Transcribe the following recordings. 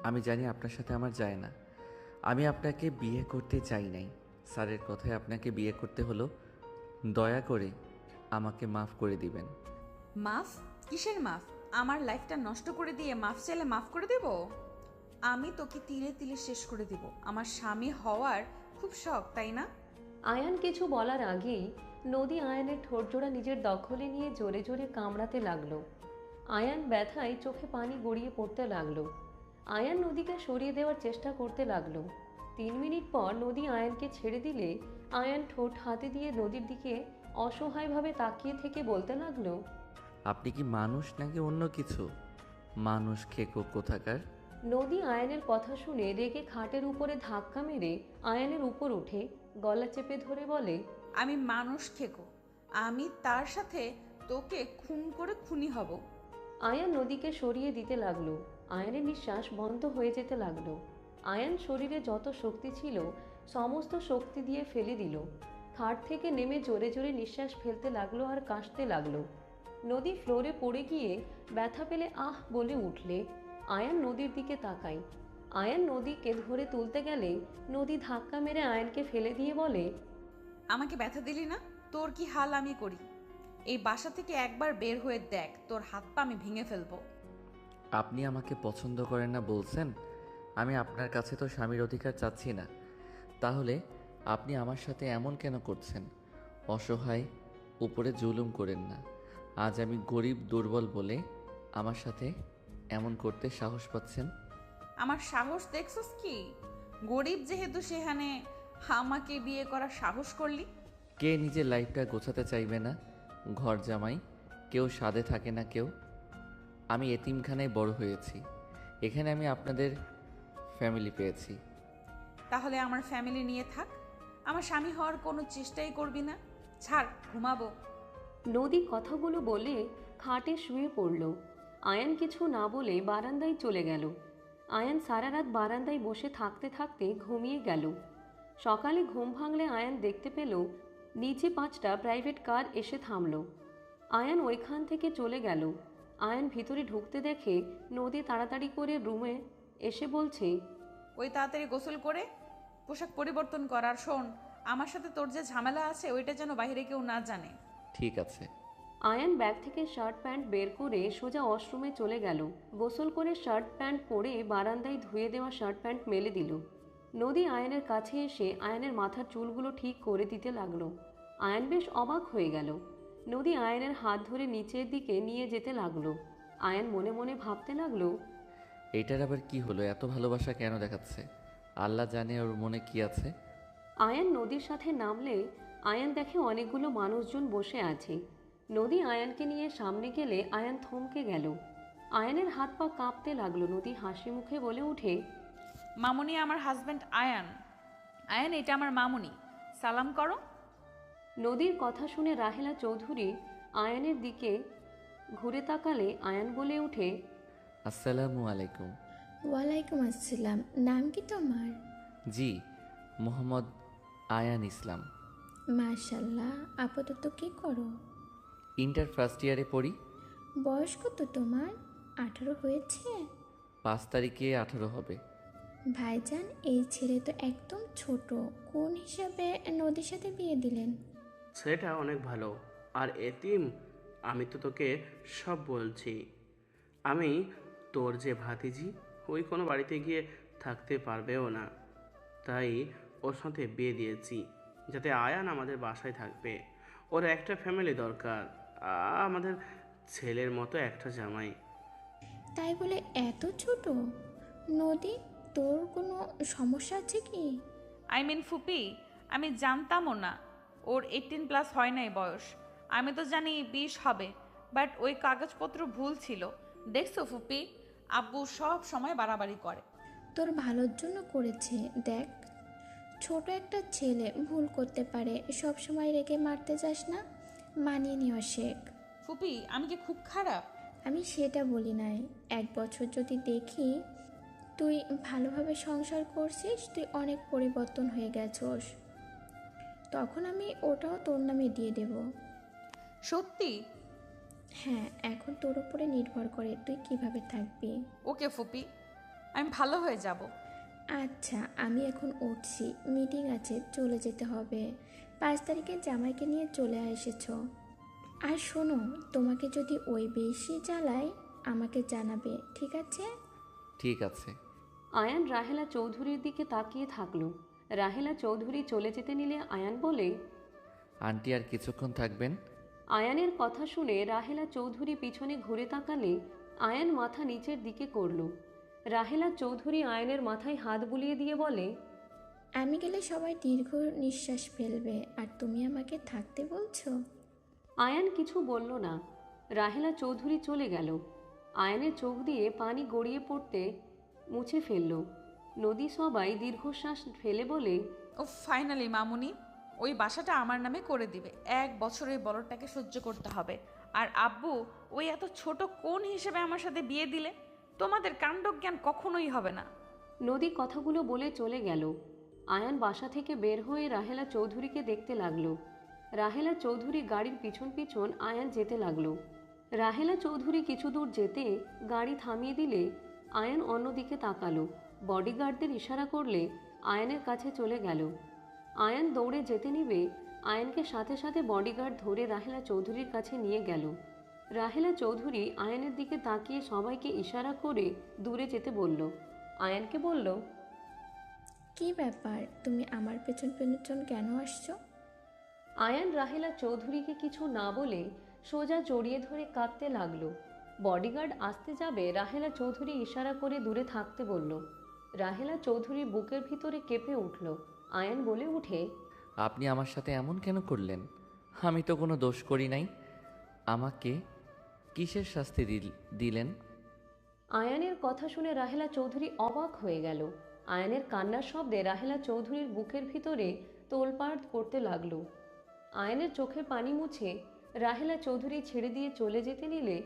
আমি জানি আপনার সাথে আমার যায় না। আমি আপনাকে বিয়ে করতে চাই নাই। স্যারের কথায় আপনাকে বিয়ে করতে হলো। দয়া করে আমাকে মাফ করে দিবেন। মাফ? কিসের মাফ? আমার লাইফটা নষ্ট করে দিয়ে মাফ চাইলে মাফ করে দেব? আমি তোকে তিলে তিলে শেষ করে দিব। আমার স্বামী হওয়ার খুব শখ, তাই না? আয়ান কিছু বলার আগেই নদী আয়ানের ঠোঁটজোড়া নিজের দখলে নিয়ে জোরে জোরে কামড়াতে লাগলো। আয়ান ব্যথায় চোখে পানি গড়িয়ে পড়তে লাগলো। আয়ান নদীকে সরিয়ে দেওয়ার চেষ্টা করতে লাগলো। 3 মিনিট পর নদী আয়ানকে ছেড়ে দিলে আয়ান ঠোঁট হাতে দিয়ে নদীর দিকে অসহায়ভাবে তাকিয়ে থেকে বলতে লাগলো, আপনি কি মানুষ নাকি অন্য কিছু? মানুষ খেকো কোথাকার। নদী আয়ানের কথা শুনে রেগে খাটের উপরে ধাক্কা মেরে আয়ানের উপর উঠে গলা চেপে ধরে বলে, আমি মানুষ খেকো। আমি তার সাথে তোকে খুন করে খুনি হব। আয়ান নদীকে সরিয়ে দিতে লাগলো। আয়ানের নিঃশ্বাস বন্ধ হয়ে যেতে লাগলো। আয়ান শরীরে যত শক্তি ছিল সমস্ত শক্তি দিয়ে ফেলে দিল। খাট থেকে নেমে জোরে জোরে নিঃশ্বাস ফেলতে লাগলো আর কাশতে লাগলো। নদী ফ্লোরে পড়ে গিয়ে ব্যথা পেলে আহ বলে উঠলে আয়ান নদীর দিকে তাকায়। আয়ান নদীকে ধরে তুলতে গেলে নদী ধাক্কা মেরে আয়ানকে ফেলে দিয়ে বলে, আমাকে ব্যথা দিলি না? তোর কি হাল আমি করি। এই বাসা থেকে একবার বের হয়ে দেখ, তোর হাত পা আমি ভেঙে ফেলবো। আপনি আমাকে পছন্দ করেন না বলছেন। আমি আপনার কাছে তো স্বামীর অধিকার চাচ্ছি না। তাহলে আপনি আমার সাথে এমন কেন করছেন? অসহায় উপরে জুলুম করেন না। আজ আমি গরিব দুর্বল বলে আমার সাথে এমন করতে সাহস পাচ্ছেন। আমার সাহস দেখছস কি? গরিব যেহেতু সেখানে আমাকে বিয়ে করার সাহস করলি। কে নিজের লাইফটা গোছাতে চাইবে না? ঘর জামাই কেউ সাধে থাকে না কেউ। আমি এতিমখানায় বড় হয়েছি। এখানে আমি আপনাদের ফ্যামিলি পেয়েছি। তাহলে আমার ফ্যামিলি নিয়ে থাক। আমার স্বামী হওয়ার কোনো চেষ্টাই করবি না। ছাড়, ঘুমাবো। নদী কথাগুলো বলে খাটে শুয়ে পড়ল। আয়ান কিছু না বলে বারান্দায় চলে গেল। আয়ান সারা রাত বারান্দায় বসে থাকতে থাকতে ঘুমিয়ে গেল। সকালে ঘুম ভাঙলে আয়ান দেখতে পেল নিচে 5টা প্রাইভেট কার এসে থামল। আয়ান ওইখান থেকে চলে গেল। আয়ান ভিতরে ঢুকতে দেখে নদী তাড়াতাড়ি করে রুমে এসে বলছে, ওই তাড়াতাড়ি গোসল করে পোশাক পরিবর্তন কর। আর শোন, আমার সাথে তোর যে ঝামেলা আছে ওইটা যেন বাইরে কেউ না জানে। ঠিক আছে। আয়ান ব্যাগ থেকে শার্ট প্যান্ট বের করে সোজা ওয়াশরুমে চলে গেল। গোসল করে শার্ট প্যান্ট পরে বারান্দায় ধুয়ে দেওয়া শার্ট প্যান্ট মেলে দিল। নদী আয়ানের কাছে এসে আয়ানের মাথার চুলগুলো ঠিক করে দিতে লাগলো। আয়ান বেশ অবাক হয়ে গেল। নদী আয়ানের হাত ধরে নিচের দিকে নিয়ে যেতে লাগলো। আয়ান মনে মনে ভাবতে লাগলো, এইটার আবার কি হলো? এত ভালোবাসা কেন দেখাচ্ছে? আল্লাহ জানে ওর মনে কি আছে। আয়ান নদীর সাথে নামলে আয়ান দেখে অনেকগুলো মানুষজন বসে আছে। নদী আয়ানকে নিয়ে সামনে গেলে আয়ান থমকে গেল। আয়ানের হাত পা কাঁপতে লাগলো। নদী হাসি মুখে বলে উঠে, মামুনি আমার হাজব্যান্ড আয়ান। আয়ান, এটা আমার মামুনি, সালাম করো। নদীর কথা শুনে রাহেলা চৌধুরী আয়ানের দিকে ঘুরে তাকালে আয়ান বলে উঠে, আসসালামু আলাইকুম। ওয়ালাইকুম আসসালাম। নাম কি তোমার? জি, মোহাম্মদ আয়ান ইসলাম। মাশাল্লাহ। আপাতত কি করো? ইন্টার ফার্স্ট ইয়ারে পড়ি। বয়স কত তোমার? 18 হয়েছে? 5 তারিখে 18 হবে। ভাইজান, এই ছেলে তো একদম ছোট। কোন হিসাবে নদীর সাথে বিয়ে দিলেন? ছেলেটা অনেক ভালো আর এতিম। আমি তো তোকে সব বলছি। আমি তোর যে ভাতিজি, ওই কোনো বাড়িতে গিয়ে থাকতে পারবেও না, তাই ওর সাথে বিয়ে দিয়েছি যাতে আয়ান আমাদের বাসায় থাকবে। ওর একটা ফ্যামিলি দরকার, আমাদের ছেলের মতো একটা জামাই। তাই বলে এত ছোট? নদী, তোর কোনো সমস্যা আছে কি? আই মিন ফুপি, আমি জানতামও না ওর 18+ হয় নাই বয়স। আমি তো জানি 20 হবে, বাট ওই কাগজপত্র ভুল ছিল। দেখছো ফুপি, আব্বু সব সময় বাড়াবাড়ি করে। তোর ভালোর জন্য করেছে। দেখ, ছোট একটা ছেলে ভুল করতে পারে। সব সময় রেগে মারতে যাস না, মানিয়ে নেওয়া শেখ। ফুপি, আমি কি খুব খারাপ? আমি সেটা বলি নাই। 1 বছর যদি দেখি তুই ভালোভাবে সংসার করছিস, তুই অনেক পরিবর্তন হয়ে গেছস, তখন আমি ওটাও তোর নামে দিয়ে দেব। সত্যি? হ্যাঁ, এখন তোর উপরে নির্ভর করে তুই কিভাবে থাকবি। ওকে ফুপি, আমি ভালো হয়ে যাব। আচ্ছা, আমি এখন উঠছি, মিটিং আছে, চলে যেতে হবে। 5 তারিখে জামাইকে নিয়ে চলে এসেছো। আর শোনো, তোমাকে যদি ওই বেশি জ্বালায় আমাকে জানাবে, ঠিক আছে? ঠিক আছে। আয়ান রাহেলা চৌধুরীর দিকে তাকিয়ে থাকলো। রাহেলা চৌধুরী চলে যেতে নিলে আয়ান বলে, আন্টি আর কিছুক্ষণ থাকবেন? আয়ানের কথা শুনে রাহেলা চৌধুরী পিছনে ঘুরে তাকালে আয়ান মাথা নিচের দিকে করল। রাহেলা চৌধুরী আয়ানের মাথায় হাত বুলিয়ে দিয়ে বলে, আমি গেলে সবাই দীর্ঘ নিঃশ্বাস ফেলবে, আর তুমি আমাকে থাকতে বলছো? আয়ান কিছু বলল না। রাহেলা চৌধুরী চলে গেল। আয়ানের চোখ দিয়ে পানি গড়িয়ে পড়তে মুছে ফেলল। নদী সবাই দীর্ঘশ্বাস ফেলে বলে, ও ফাইনালি মামুনি ওই বাসাটা আমার নামে করে দিবে। 1 বছর ওই বড়টাকে সহ্য করতে হবে। আর আব্বু ওই এত ছোট কোন হিসেবে আমার সাথে বিয়ে দিলে? তোমাদের কাণ্ডজ্ঞান কখনোই হবে না। নদী কথাগুলো বলে চলে গেল। আয়ান বাসা থেকে বের হয়ে রাহেলা চৌধুরীকে দেখতে লাগলো। রাহেলা চৌধুরী গাড়ির পিছন পিছন আয়ান যেতে লাগলো। রাহেলা চৌধুরী কিছু দূর যেতে গাড়ি থামিয়ে দিলে আয়ান অন্যদিকে তাকালো। বডিগার্ডদের ইশারা করলে আয়ানের কাছে চলে গেল। আয়ান দৌড়ে যেতে নিবে, আয়ানকে সাথে সাথে বডিগার্ড ধরে রাহেলা চৌধুরীর কাছে নিয়ে গেল। রাহেলা চৌধুরী আয়ানের দিকে তাকিয়ে সবাইকে ইশারা করে দূরে যেতে বলল। আয়ানকে বলল, কি ব্যাপার, তুমি আমার পেছন পেছন কেন আসছো? আয়ান রাহেলা চৌধুরীকে কিছু না বলে সোজা জড়িয়ে ধরে কাঁদতে লাগলো। বডিগার্ড আসতে যাবে, রাহেলা চৌধুরী ইশারা করে দূরে থাকতে বলল। রাহেলা চৌধুরীর বুকের ভিতরে কেঁপে উঠল। আয়ান বলে উঠে, আপনি আমার সাথে এমন কেন করলেন? আমি তো কোনো দোষ করি নাই। আমাকে কিসের শাস্তি দিলেন? আয়ানের কথা শুনে রাহেলা চৌধুরী অবাক হয়ে গেল। আয়ানের কান্নার শব্দে রাহেলা চৌধুরীর বুকের ভিতরে তোলপাড় করতে লাগলো। আয়ানের চোখের পানি মুছে রাহেলা চৌধুরী ছেড়ে দিয়ে চলে যেতে নিলে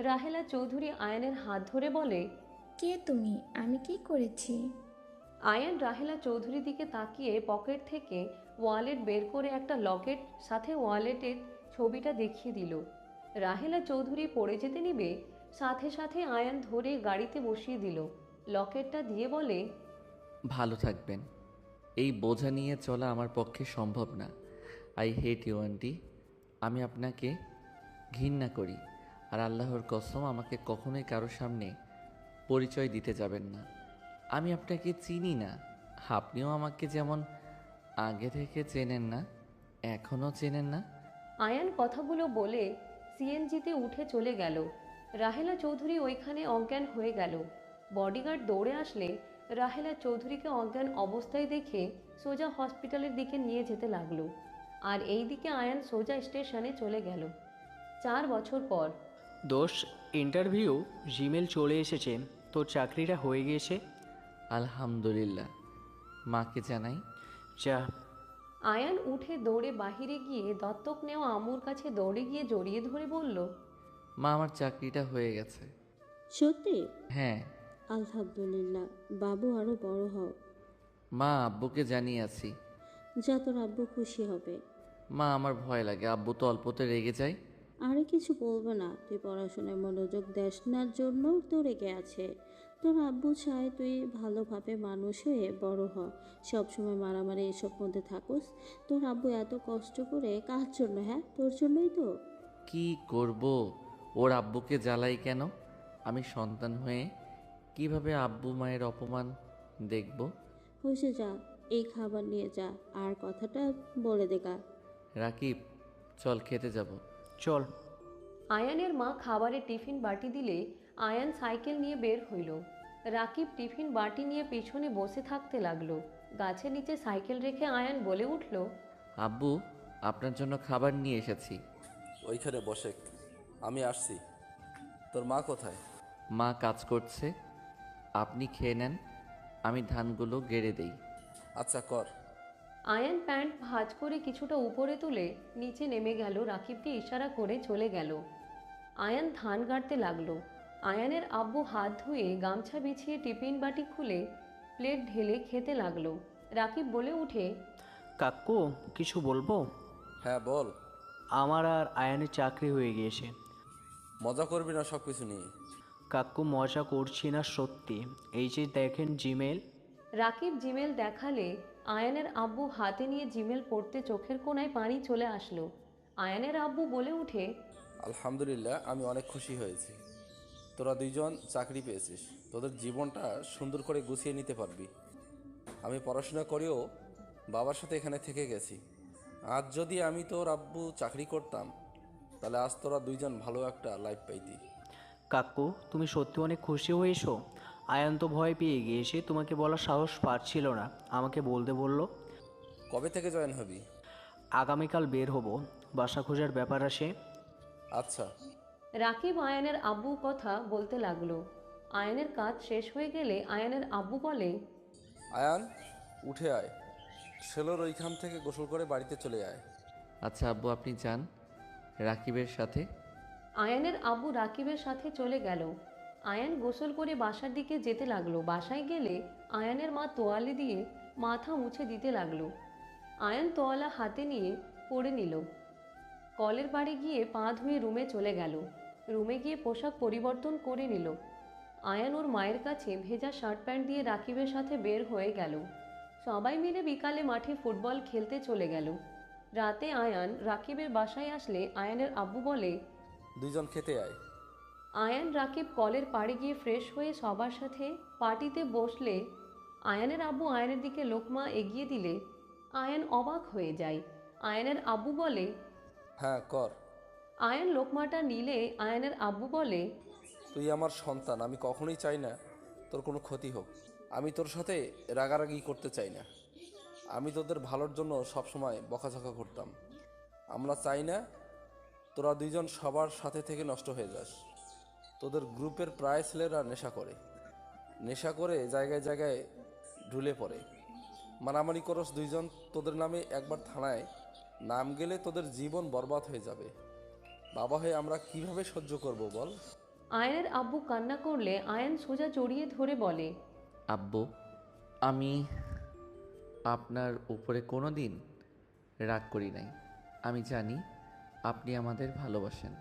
রাহেলা চৌধুরী আয়ানের হাত ধরে বলে, কে তুমি? আমি কি করেছি? আয়ান রাহেলা চৌধুরীর দিকে তাকিয়ে পকেট থেকে ওয়ালেট বের করে একটা লকেট সাথে ওয়ালেটের ছবিটা দেখিয়ে দিল। রাহেলা চৌধুরী পড়ে যেতে নিবে, সাথে সাথে আয়ান ধরে গাড়িতে বসিয়ে দিল। লকেটটা দিয়ে বলে, ভালো থাকবেন। এই বোঝা নিয়ে চলা আমার পক্ষে সম্ভব না। I hate you aunty. আমি আপনাকে ঘৃণা করি। আর আল্লাহর কসম, আমাকে কখনোই কারোর সামনে পরিচয় দিতে যাবেন না। আমি আপনাকে চিনি না। আপনিও আমাকে যেমন আগে থেকে চেনেন না, এখনও চেনেন না। আয়ান কথাগুলো বলে সিএনজিতে উঠে চলে গেল। রাহেলা চৌধুরী ওইখানে অজ্ঞান হয়ে গেল। বডিগার্ড দৌড়ে আসলে রাহেলা চৌধুরীকে অজ্ঞান অবস্থায় দেখে সোজা হসপিটালের দিকে নিয়ে যেতে লাগলো। আর এই দিকে আয়ান সোজা স্টেশনে চলে গেল। 4 বছর পর। দোষ, ইন্টারভিউ জিমেল চলে এসেছে, তোর চাকরিটা হয়ে গিয়েছে। আলহামদুলিল্লাহ। মাকে জানাই। যা। আয়ান উঠে দৌড়ে বাহিরে গিয়ে দত্তক নেওয়া আম্মুর কাছে দৌড়ে গিয়ে জড়িয়ে ধরে বলল, মা, আমার চাকরিটা হয়ে গেছে। সত্যি? হ্যাঁ আলহামদুলিল্লাহ, বাবু আরো বড় হও। মা, আব্বুকে জানিয়ে আছি। যা, তোর আব্বু খুশি হবে। মা, আমার ভয় লাগে, আব্বু তো অল্পতে রেগে যায়। আরে কিছু বলবে না, তুই পড়াশোনায় মনোযোগ দেস না জন্য তো রেগে আছে। তোর আব্বু চায় তুই ভালোভাবে মানুষ হয়ে বড় হ, সবসময় মারামারি এসব মধ্যে থাকোস। তোর আব্বু এত কষ্ট করে কার জন্য? হ্যাঁ, তোর জন্যই তো। কি করব? ওর আব্বুকে জ্বালাই কেন? আমি সন্তান হয়ে কিভাবে আব্বু মায়ের অপমান দেখব? হয়েছে, যা, এই খাবার নিয়ে যা, আর কথাটা বলে দেখা। রাকিব, চল খেতে যাব। চল। আয়ানের মা খাবারের টিফিন বাটি দিলে আয়ান সাইকেল নিয়ে বের হইল। রাকিব টিফিন বাটি নিয়ে পিছনে বসে থাকতে লাগলো। গাছের নিচে সাইকেল রেখে আয়ান বলে উঠল, আব্বু, আপনার জন্য খাবার নিয়ে এসেছি। ওইখানে বসে, আমি আসছি। তোর মা কোথায়? মা কাজ করছে, আপনি খেয়ে নেন, আমি ধানগুলো গেড়ে দেই। আচ্ছা, কর। আয়ান প্যান্ট ভাঁজ করে কিছুটা উপরে তুলে নিচে নেমে গেল। রাকিবকে ইশারা করে চলে গেল। আয়ান ধান গাড়তে লাগলো। আয়ানের আব্বু হাত ধুয়ে গামছা বিছিয়ে টিফিন বাটি খুলে প্লেট ঢেলে খেতে লাগলো। রাকিব বলে উঠে, কাকু, কিছু বলবো? হ্যাঁ, বল। আমার আর আয়ানের চাকরি হয়ে গিয়েছে। মজা করবি না সব কিছু নিয়ে? কাকু মজা করছি না সত্যি। এই যে দেখেন জিমেল। রাকিব জিমেল দেখালে আয়ানের আব্বু হাতে নিয়ে জিমেল পড়তে চোখের কোণায় পানি চলে আসলো। আয়ানের আব্বু বলে উঠে, আলহামদুলিল্লাহ, আমি অনেক খুশি হয়েছি। তোরা দুইজন চাকরি পেয়েছিস, তোদের জীবনটা সুন্দর করে গুছিয়ে নিতে পারবি। আমি পড়াশোনা করেও বাবার সাথে এখানে থেকে গেছি। আজ যদি আমি তোর আব্বু চাকরি করতাম, তাহলে আজ তোরা দুইজন ভালো একটা লাইফ পাইতি। কাকু তুমি সত্যি অনেক খুশি হয়েছো? আয়ান তো ভয় পেয়ে গিয়েছে, তোমাকে বলার সাহস পাচ্ছিল না, আমাকে বলতে বলল। কবে থেকে জয়েন হবি? আগামীকাল বের হব, বাসা খোঁজার ব্যাপার আসে। আচ্ছা। রাকিব আয়ানের আব্বুর কথা বলতে লাগলো। আয়ানের কাজ শেষ হয়ে গেলে আয়ানের আব্বু বলে, আয়ান, উঠে আয়, সেলোর ওইখান থেকে গোসল করে বাড়িতে চলে আয়। আচ্ছা আব্বু, আপনি যান রাকিবের সাথে। আয়ানের আব্বু রাকিবের সাথে চলে গেল। আয়ান গোসল করে বাসার দিকে যেতে লাগলো। বাসায় গেলে আয়ানের মা তোয়ালে দিয়ে মাথা মুছে দিতে লাগলো। আয়ান তোয়ালা হাতে নিয়ে পড়ে নিল। কলের পাড়ে গিয়ে পা ধুয়ে রুমে চলে গেল। রুমে গিয়ে পোশাক পরিবর্তন করে নিল। আয়ান ওর মায়ের কাছে ভেজা শার্ট প্যান্ট দিয়ে রাকিবের সাথে বের হয়ে গেল। সবাই মিলে বিকালে মাঠে ফুটবল খেলতে চলে গেল। রাতে আয়ান রাকিবের বাসায় আসলে আয়ানের আব্বু বলে, দুইজন খেতে আয়। আয়ান রাকিব কলের পাড়ে গিয়ে ফ্রেশ হয়ে সবার সাথে পার্টিতে বসলে আয়ানের আব্বু আয়ানের দিকে লোকমা এগিয়ে দিলে আয়ান অবাক হয়ে যায়। আয়ানের আব্বু বলে, হ্যাঁ কর। আয়ান লোকমাটা নিলে আয়ানের আব্বু বলে, তুই আমার সন্তান, আমি কখনোই চাই না তোর কোনো ক্ষতি হোক। আমি তোর সাথে রাগারাগি করতে চাই না। আমি তোদের ভালোর জন্য সবসময় বকাঝকা করতাম। আমরা চাই না তোরা দুইজন সবার সাথে থেকে নষ্ট হয়ে যাস। তোদের গ্রুপের প্রায় ছেলেরা নেশা করে জায়গায় জায়গায় ঢুলে পড়ে। মারামারি করস দুইজন, তোদের নামে একবার থানায় নাম গেলে তোদের জীবন বরবাদ হয়ে যাবে। বাবা হয়ে আমরা কিভাবে সহ্য করব বল? আয়ানের আব্বু কান্না করলে আয়ান সোজা জড়িয়ে ধরে বলে, আব্বু, আমি আপনার উপরে কোনো দিন রাগ করি নাই। আমি জানি আপনি আমাদের ভালোবাসেন।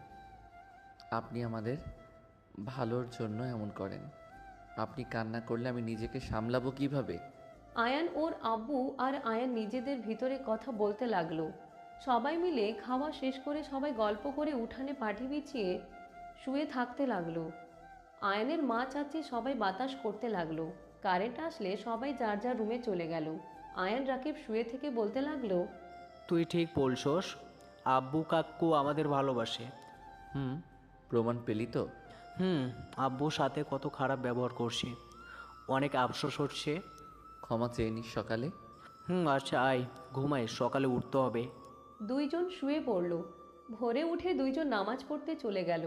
আপনি আমাদের ভালোর জন্য এমন করেন। আপনি কান্না করলে আমি নিজেকে সামলাবো কিভাবে? আয়ান ওর আব্বু আর আয়ান নিজেদের ভিতরে কথা বলতে লাগলো। সবাই মিলে খাওয়া শেষ করে সবাই গল্প করে উঠানে পাটি বিছিয়ে শুয়ে থাকতে লাগলো। আয়ানের মা চাচি সবাই বাতাস করতে লাগলো। কারেন্ট আসলে সবাই যার যার রুমে চলে গেল। আয়ান রাকিব শুয়ে থেকে বলতে লাগলো, তুই ঠিক বলছস, আব্বু কাকু আমাদের ভালোবাসে। প্রমাণ পেলি তো? আব্বুর সাথে কত খারাপ ব্যবহার করছি, অনেক আফসোস হচ্ছে। ক্ষমা চেয়ে নিস সকালে। আচ্ছা আয় ঘুমাই, সকালে উঠতে হবে। দুইজন শুয়ে পড়ল। ভোরে উঠে দুইজন নামাজ পড়তে চলে গেল।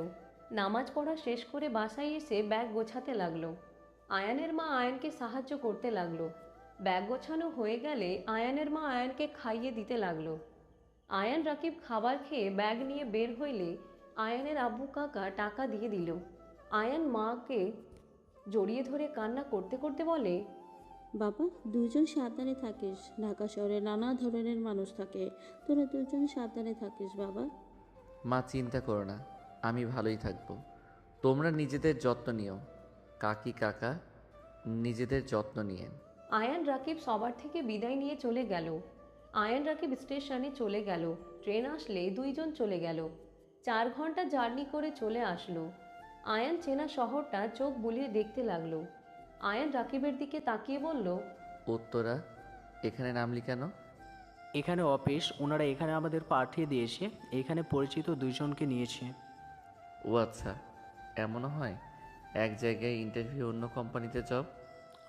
নামাজ পড়া শেষ করে বাসায় এসে ব্যাগ গোছাতে লাগলো। আয়ানের মা আয়ানকে সাহায্য করতে লাগলো। ব্যাগ গোছানো হয়ে গেলে আয়ানের মা আয়ানকে খাইয়ে দিতে লাগলো। আয়ান রাকিব খাবার খেয়ে ব্যাগ নিয়ে বের হইলে আয়ানের আব্বু কাকা টাকা দিয়ে দিল। আয়ান মাকে জড়িয়ে ধরে কান্না করতে করতে বলে, বাবা, দুজন সাবধানে থাকিস। ঢাকা শহরে নানা ধরনের মানুষ থাকে, তোরা দুজন সাবধানে থাকিস বাবা। মা চিন্তা করো না, আমি ভালোই থাকবো। তোমরা নিজেদের যত্ন নিও। কাকি কাকা নিজেদের যত্ন নিয়েন। আয়ান রাকিব সবার থেকে বিদায় নিয়ে চলে গেল। আয়ান রাকিব স্টেশনে চলে গেল। ট্রেন আসলে দুইজন চলে গেল। 4 ঘন্টা জার্নি করে চলে আসলো। আয়ান চেনা শহরটা চোখ বুলিয়ে দেখতে লাগলো। আয়ান রাকিবের দিকে তাকিয়ে বলল, উত্তরা, এখানে নামলি কেন? এখানে অফিস, ওনারা এখানে আমাদের পাঠিয়ে দিয়েছে। এখানে পরিচিত দুইজনকে নিয়েছে। ও আচ্ছা, এমনও হয়। এক জায়গায় ইন্টারভিউ, অন্য কোম্পানিতে জব।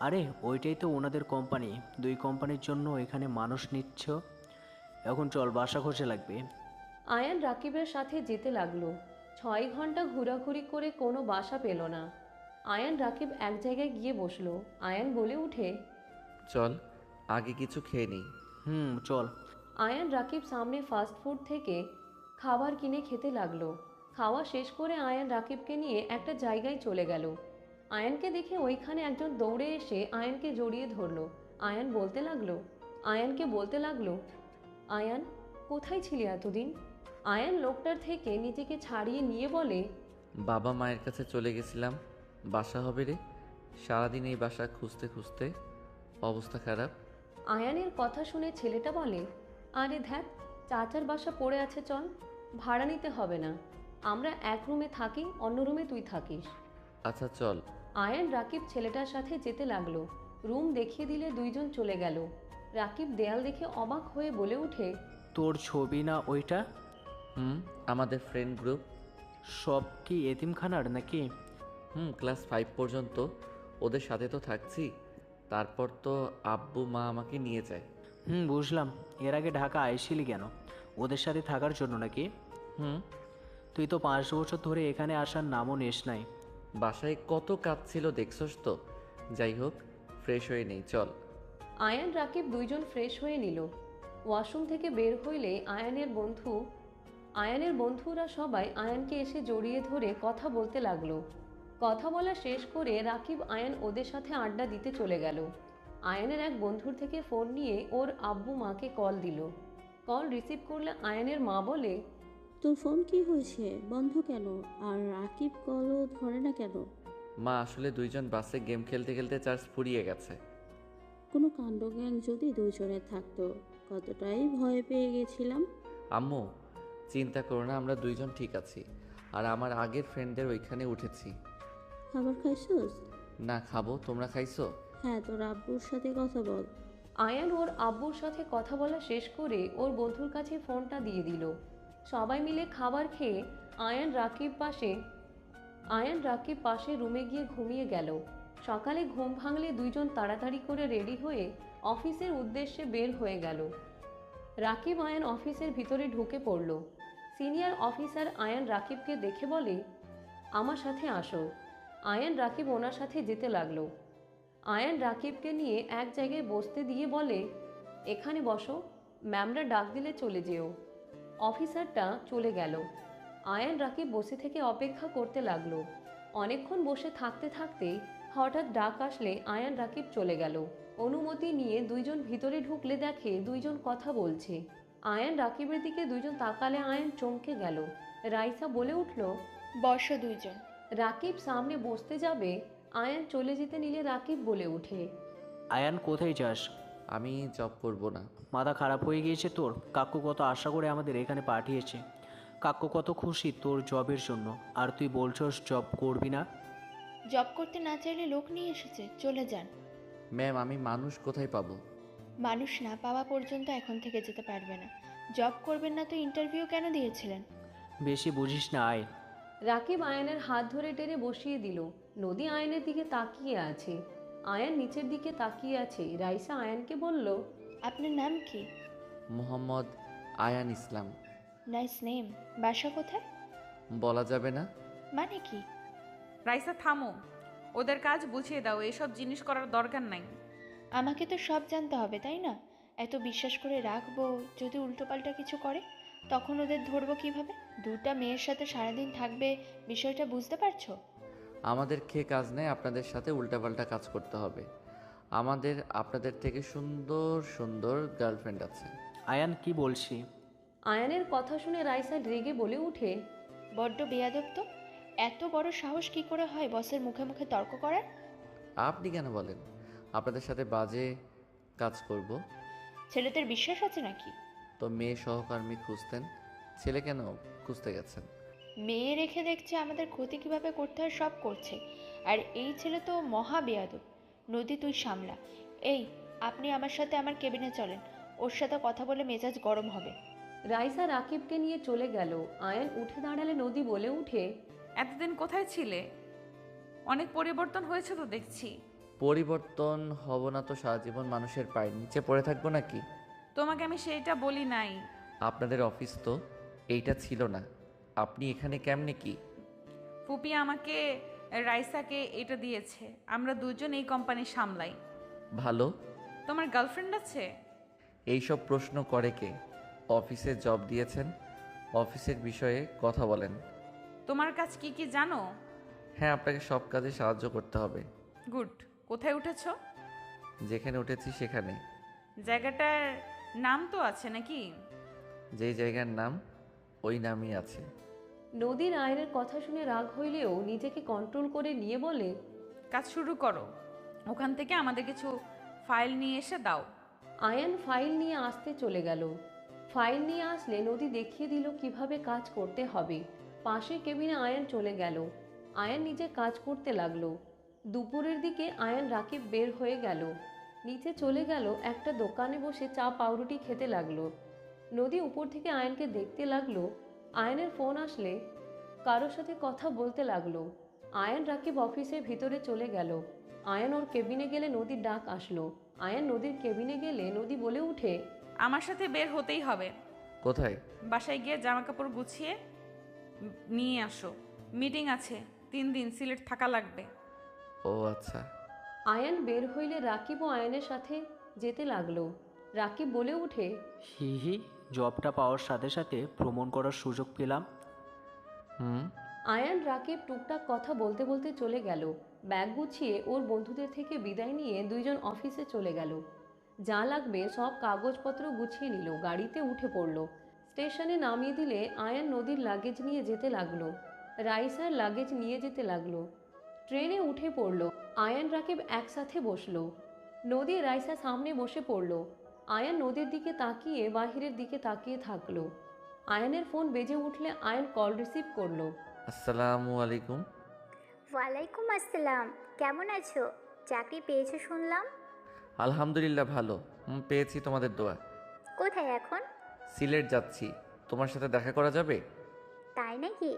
আরে ওইটাই তো ওনাদের কোম্পানি, 2 কোম্পানির জন্য এখানে মানুষ নিচ্ছ। এখন চল, বাসা খোঁজা লাগবে। আয়ান রাকিবের সাথে যেতে লাগলো। 6 ঘন্টা ঘোরাঘুরি করে কোনো বাসা পেল না। আয়ান রাকিব এক জায়গায় গিয়ে বসলো। আয়ান বলে উঠে, চল আগে কিছু খেয়ে নিই। চল। আয়ান রাকিব সামনে ফাস্ট ফুড থেকে খাবার কিনে খেতে লাগলো। খাওয়া শেষ করে আয়ান রাকিবকে নিয়ে একটা জায়গায় চলে গেল। আয়ানকে দেখে ওইখানে একজন দৌড়ে এসে আয়ানকে জড়িয়ে ধরলো। আয়ানকে বলতে লাগলো, আয়ান, কোথায় ছিলি এতদিন? আয়ান লোকটার থেকে নিজেকে ছাড়িয়ে নিয়ে বলে, বাবা মায়ের কাছে চলে গেছিলাম, বাসা হবে রে। সারাদিন এই বাসা খুঁজতে খুঁজতে অবস্থা খারাপ। আয়ানের কথা শুনে ছেলেটা বলে, আরে ধ্যাত, চাচার বাসা পড়ে আছে, চল, ভাড়া নিতে হবে না, আমরা এক রুমে থাকি, অন্য রুমে তুই থাকিস। আচ্ছা চল। আয়ান রাকিব ছেলেটার সাথে যেতে লাগলো। রুম দেখিয়ে দিলে দুইজন চলে গেল। রাকিব দেয়াল দেখে অবাক হয়ে বলে ওঠে, তোর ছবি না ওইটা? আমাদের ফ্রেন্ড গ্রুপ। সব কি এতিমখানার নাকি? ক্লাস 5 পর্যন্ত ওদের সাথে তো থাকছি, তারপর তো আব্বু মা আমাকে নিয়ে যায়। বুঝলাম। এর আগে ঢাকা আইসিলি কেন? ওদের সাথে থাকার জন্য নাকি? হুম। তুই তো 5 বছর ধরে এখানে আসার নামও নিস নাই। বাসায় কত কাজ ছিল দেখছস তো। যাই হোক, ফ্রেশ হয়ে নেই, চল। আয়ান রাকিব দুইজন ফ্রেশ হয়ে নিল। ওয়াশরুম থেকে বের হইলে আয়ানের বন্ধুরা সবাই আয়ানকে এসে জড়িয়ে ধরে কথা বলতে লাগলো। কথা বলা শেষ করে রাকিব আয়ান ওদের সাথে আড্ডা দিতে চলে গেল। আয়ানের এক বন্ধুর থেকে ফোন নিয়ে ওর আব্বু মাকে কল দিল। কল রিসিভ করলে আয়ানের মা বলে, তোর ফোন কি হয়েছে, বন্ধ কেন? আর রাকিব কলও ধরে না কেন? মা, আসলে দুইজন বাসে গেম খেলতে খেলতে চার্জ ফুরিয়ে গেছে। কোনো কাণ্ডজ্ঞান যদি দুইজনের থাকতো, কতটাই ভয় পেয়ে গেছিলাম। আম্মু, চিন্তা করো না, আমরা দুইজন ঠিক আছি। আর আমার আগের ফ্রেন্ডদের ওইখানে উঠেছি। খাবার খাইছস? না, খাবো। তোমরা খাইছো? হ্যাঁ, তোর আব্বুর সাথে কথা বল। আয়ান ওর আব্বুর সাথে কথা বলা শেষ করে ওর বন্ধুর কাছে ফোনটা দিয়ে দিল। সবাই মিলে খাবার খেয়ে আয়ান রাকিব পাশে রুমে গিয়ে ঘুমিয়ে গেল। সকালে ঘুম ভাঙলে দুইজন তাড়াতাড়ি করে রেডি হয়ে অফিসের উদ্দেশ্যে বের হয়ে গেল। রাকিব আয়ান অফিসের ভিতরে ঢুকে পড়ল। সিনিয়র অফিসার আয়ান রাকিবকে দেখে বলে, আমার সাথে আসো। আয়ান রাকিব ওনার সাথে যেতে লাগলো। আয়ান রাকিবকে নিয়ে এক জায়গায় বসতে দিয়ে বলে, এখানে বসো, ম্যামরা ডাক দিলে চলে যেও। অফিসারটা চলে গেল। আয়ান রাকিব বসে থেকে অপেক্ষা করতে লাগলো। অনেকক্ষণ বসে থাকতে থাকতে হঠাৎ ডাক আসলে আয়ান রাকিব চলে গেল। অনুমতি নিয়ে দুইজন ভিতরে ঢুকলে দেখে দুইজন কথা বলছে। আয়ান রাকিবের দিকে দুইজন তাকালে আয়ান চমকে গেল। রাইসা বলে উঠল, বসো দুইজন। রাকিব সামনে বসতে যাবে, আয়ান চলে যেতে নিলে রাকিব বলে ওঠে, আয়ান, কোথায় যাস? আমি জব করব না। মাথা খারাপ হয়ে গিয়েছে তোর? কাকু কত আশা করে আমাদের এখানে পাঠিয়েছে। কাকু কত খুশি তোর জবের জন্য, আর তুই বলছস জব করবি না? জব করতে না চাইলে লোক নিয়ে এসেছে, চলে যান। ম্যাম, আমি মানুষ কোথায় পাবো? মানুষ না পাওয়া পর্যন্ত এখন থেকে যেতে পারবে না। জব করবেন না তো ইন্টারভিউ কেন দিয়েছিলেন? বেশি বুঝিস না, আয়। রাকিব আয়ানের হাত ধরে টেনে বসিয়ে দিল। নদী আয়ানের দিকে তাকিয়ে আছে, আয়ান নিচের দিকে তাকিয়ে আছে। রাইসা আয়ানকে বলল, আপনার নাম কি? মোহাম্মদ আয়ান ইসলাম। Nice name. বাসা কোথায়? বলা যাবে না। মানে কি? রাইসা, থামো, ওদের কাজ বুঝিয়ে দাও, এসব জিনিস করার দরকার নাই। আমাকে তো সব জানতে হবে, তাই না? এত বিশ্বাস করে রাখবো, যদি উল্টোপাল্টা কিছু করে তখন ওদের ধরবো কিভাবে? দুটা মেয়ের সাথে সারাদিন থাকবে, বিষয়টা বুঝতে পারছো? আমাদের খেয়ে কাজ নেই, আপনাদের সাথে উল্টাপাল্টা কাজ করতে হবে। আমাদের আপনাদের থেকে সুন্দর সুন্দর গার্লফ্রেন্ড আছে। আয়ান, কি বলছি? আয়ানের কথা শুনে রাইসা রেগে বলে উঠে, বড্ড বেয়াদব তো। এত বড় সাহস কি করে হয় বসের মুখে মুখে তর্ক করার? আপনি কেন বলেন? আপনাদের সাথে বাজে কাজ করব? ছেলেদের বিশ্বাস আছে নাকি? তো মেয়ে সহকর্মী খুঁজতেন, ছেলে কেন খুঁজতে গেছেন? মেয়ে রেখে দেখছে আমাদের ক্ষতি কিভাবে করতে হয় সব করছে, আর এই ছেলে তো মহা বেয়াদব। নদী, তুই সামলা। এই, আপনি আমার সাথে আমার কেবিনে চলেন, ওর সাথে কথা বলে মেজাজ গরম হবে। রাইসা রাকিবকে নিয়ে চলে গেল। আয়ান উঠে দাঁড়ালে নদী বলে উঠে, এতদিন কোথায় ছিলে? অনেক পরিবর্তন হয়েছে তো দেখছি। পরিবর্তন হব না তো সারা জীবন মানুষের পায়ের নিচে পড়ে থাকবো নাকি? তোমাকে আমি সেইটা বলি নাই। আপনাদের অফিস তো এইটা ছিল না, আপনি এখানে কেমনে কি? ফুপি আমাকে রাইসাকে এটা দিয়েছে, আমরা দুজন এই কোম্পানি সামলাই। ভালো। তোমার গার্লফ্রেন্ড আছে? এইসব প্রশ্ন করে কে? অফিসে জব দিয়েছেন, অফিসের বিষয়ে কথা বলেন। তোমার কাজ কি কি জানো? হ্যাঁ, আপনাকে সব কাজে সাহায্য করতে হবে। গুড। কোথায় উঠেছো? যেখানে উঠেছি সেখানে। জায়গাটার নাম তো আছে নাকি? যেই জায়গার নাম ওই নামই আছে। নদীর আয়নের কথা শুনে রাগ হইলেও নিজেকে কন্ট্রোল করে নিয়ে বলে, কাজ শুরু করো। ওখান থেকে আমাদের কিছু ফাইল নিয়ে এসে দাও। আয়ান ফাইল নিয়ে আসতে চলে গেল। ফাইল নিয়ে আসলে নদী দেখিয়ে দিল কিভাবে কাজ করতে হবে। পাশের কেবিনে আয়ান চলে গেল। আয়ান নিজে কাজ করতে লাগলো। দুপুরের দিকে আয়ান রাকিব বের হয়ে গেল। নিচে চলে গেল একটা দোকানে বসে চা পাউরুটি খেতে লাগলো। নদী উপর থেকে আয়ানকে দেখতে লাগলো। আয়ানের ফোন আসলে কারোর সাথে কথা বলতে লাগলো। আয়ান রাকিব অফিসের ভিতরে চলে গেল। আয়ান ওর কেবিনে গেলে নদীর ডাক আসলো। আয়ান নদীর কেবিনে গেলে নদী বলে উঠে, আমার সাথে বের হতেই হবে। কোথায়? বাসায় গিয়ে জামা কাপড় গুছিয়ে নিয়ে আসো। মিটিং আছে, 3 দিন সিলেট থাকা লাগবে। ও আচ্ছা। আয়ান বের হইলে রাকিব ও আয়ানের সাথে যেতে লাগলো। রাকিব বলে উঠে, হি হি, জবটা পাওয়ার সাথে সাথে ভ্রমণ করার সুযোগ পেলাম। হুম। আয়ান রাকিব টুকটাক কথা বলতে বলতে চলে গেল। ব্যাগ গুছিয়ে ওর বন্ধুদের থেকে বিদায় নিয়ে দুইজন অফিসে চলে গেল। যা লাগবে সব কাগজপত্র গুছিয়ে নিল, গাড়িতে উঠে পড়ল। স্টেশনে নামিয়ে দিলে আয়ান নদীর লাগেজ নিয়ে যেতে লাগলো। রাইসার লাগেজ নিয়ে যেতে লাগলো। ট্রেনে উঠে পড়ল। আয়ান রাকিব একসাথে বসলো। নদী রাইসা সামনে বসে পড়ল। আয়ান নদীর দিকে তাকিয়ে বাহিরের দিকে তাকিয়ে থাকলো। আয়ানের ফোন বেজে উঠলে আয়ান কল রিসিভ করলো। আসসালামু আলাইকুম। ওয়ালাইকুম আসসালাম, কেমন আছো? চাকরি পেয়েছো শুনলাম। আলহামদুলিল্লাহ ভালো। পেয়েছি তোমাদের দোয়া। কোথায় এখন? সিলেট যাচ্ছি, তোমার সাথে দেখা করা যাবে? তাই নাকি?